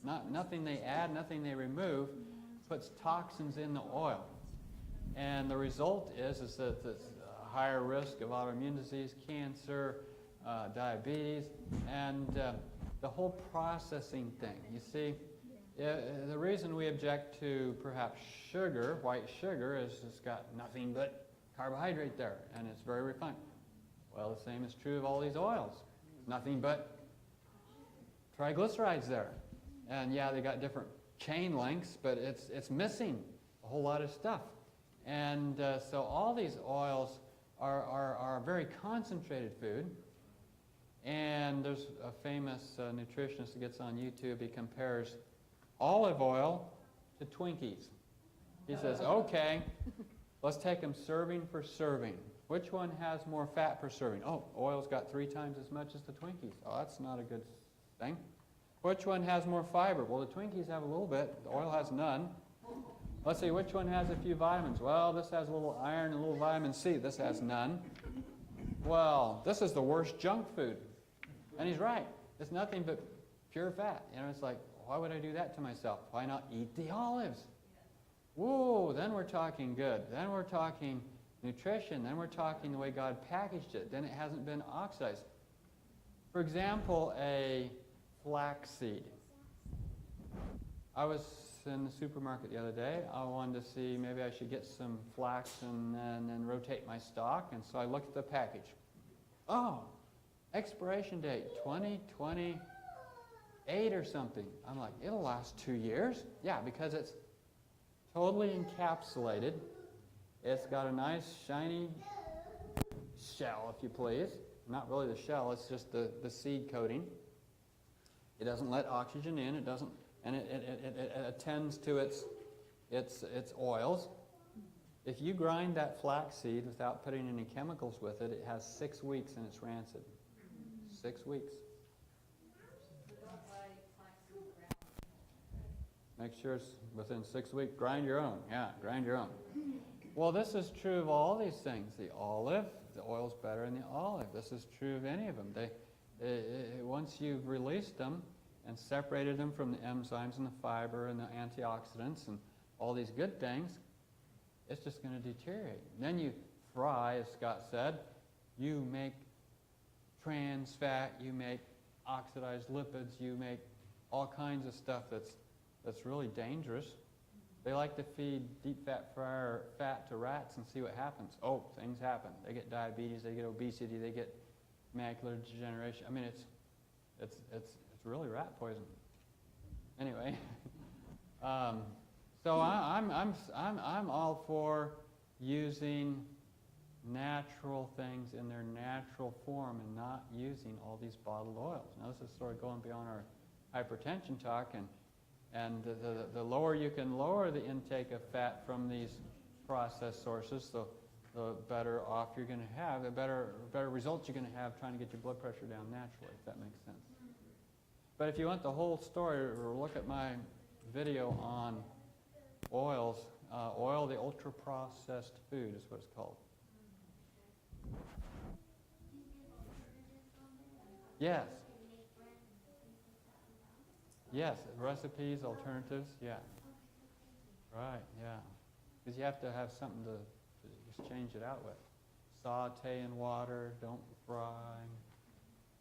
nothing they add, nothing they remove, puts toxins in the oil. And the result is that there's a higher risk of autoimmune disease, cancer, diabetes, and the whole processing thing. You see, the reason we object to perhaps sugar, white sugar, is it's got nothing but carbohydrate there, and it's very refined. Well, the same is true of all these oils. Nothing but triglycerides there. And yeah, they got different chain lengths, but it's missing a whole lot of stuff. And so all these oils are very concentrated food. And there's a famous nutritionist that gets on YouTube. He compares olive oil to Twinkies. He says, okay, let's take them serving for serving. Which one has more fat per serving? Oh, oil's got 3 times as much as the Twinkies. Oh, that's not a good thing. Which one has more fiber? Well, the Twinkies have a little bit. The oil has none. Let's see, which one has a few vitamins? Well, this has a little iron and a little vitamin C. This has none. Well, this is the worst junk food. And he's right. It's nothing but pure fat. It's like, why would I do that to myself? Why not eat the olives? Whoa, then we're talking good. Then we're talking nutrition. Then we're talking the way God packaged it. Then it hasn't been oxidized. For example, a flaxseed. I was in the supermarket the other day. I wanted to see maybe I should get some flax and then rotate my stock. And so I looked at the package. Oh, expiration date 2020 8 or something. I'm like, it'll last 2 years? Yeah, because it's totally encapsulated. It's got a nice shiny shell, if you please. Not really the shell, it's just the seed coating. It doesn't let oxygen in, it doesn't, and it attends to its oils. If you grind that flaxseed without putting any chemicals with it, it has 6 weeks and it's rancid. 6 weeks. Make sure it's within 6 weeks. Grind your own. Yeah, grind your own. Well, this is true of all these things. The olive, the oil's better in the olive. This is true of any of them. Once you've released them and separated them from the enzymes and the fiber and the antioxidants and all these good things, it's just going to deteriorate. And then you fry, as Scott said. You make trans fat, you make oxidized lipids, you make all kinds of stuff that's really dangerous. They like to feed deep fat fryer fat to rats and see what happens. Oh, things happen. They get diabetes, they get obesity, they get macular degeneration. I mean, it's really rat poison. Anyway, so I'm all for using natural things in their natural form and not using all these bottled oils. Now, this is sort of going beyond our hypertension talk, and the lower you can lower the intake of fat from these processed sources, the better off you're going to have, the better results you're going to have trying to get your blood pressure down naturally, if that makes sense. But if you want the whole story, or look at my video on oils, oil, the ultra-processed food is what it's called. Yes. Yes, recipes, alternatives, yeah. Right, yeah. Because you have to have something to just change it out with. Saute in water, don't fry.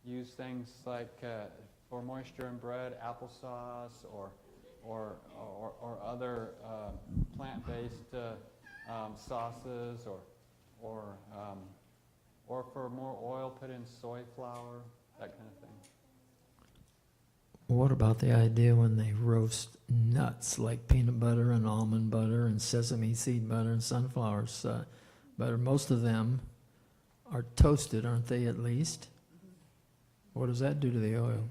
Use things like, for moisture in bread, applesauce or other plant-based sauces, or for more oil, put in soy flour, that kind of thing. What about the idea when they roast nuts like peanut butter and almond butter and sesame seed butter and sunflower butter? Most of them are toasted, aren't they, at least? What does that do to the oil?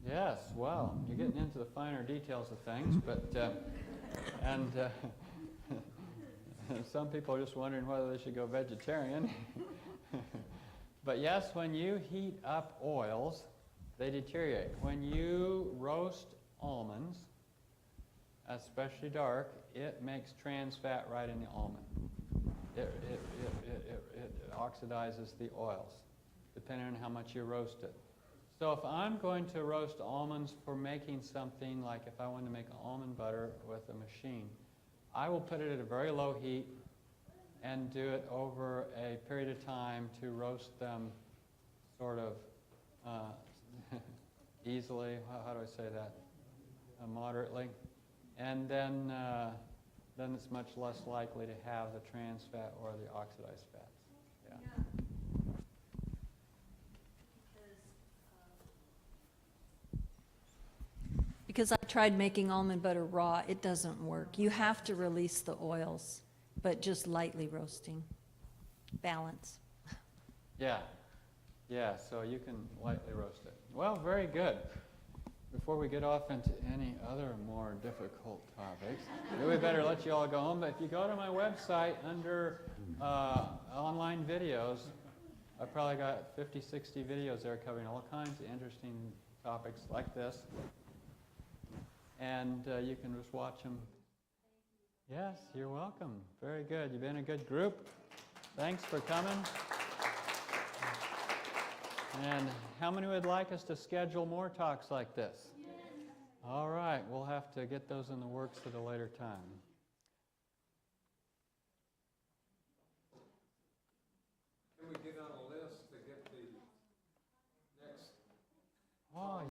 Yes, well, you're getting into the finer details of things, but some people are just wondering whether they should go vegetarian. But yes, when you heat up oils, they deteriorate. When you roast almonds, especially dark, it makes trans fat right in the almond. It oxidizes the oils, depending on how much you roast it. So if I'm going to roast almonds for making something, like if I want to make almond butter with a machine, I will put it at a very low heat and do it over a period of time to roast them sort of easily, how do I say that, moderately, and then it's much less likely to have the trans fat or the oxidized fats. Yeah. Because I tried making almond butter raw, it doesn't work. You have to release the oils, but just lightly roasting. Balance. Yeah. Yeah, so you can lightly roast it. Well, very good. Before we get off into any other more difficult topics, we better let you all go home. But if you go to my website under online videos, I probably got 50, 60 videos there covering all kinds of interesting topics like this. And you can just watch them. Yes, you're welcome. Very good. You've been a good group. Thanks for coming. And how many would like us to schedule more talks like this? Yes. All right, we'll have to get those in the works at a later time. Can we get on a list to get the next? Oh,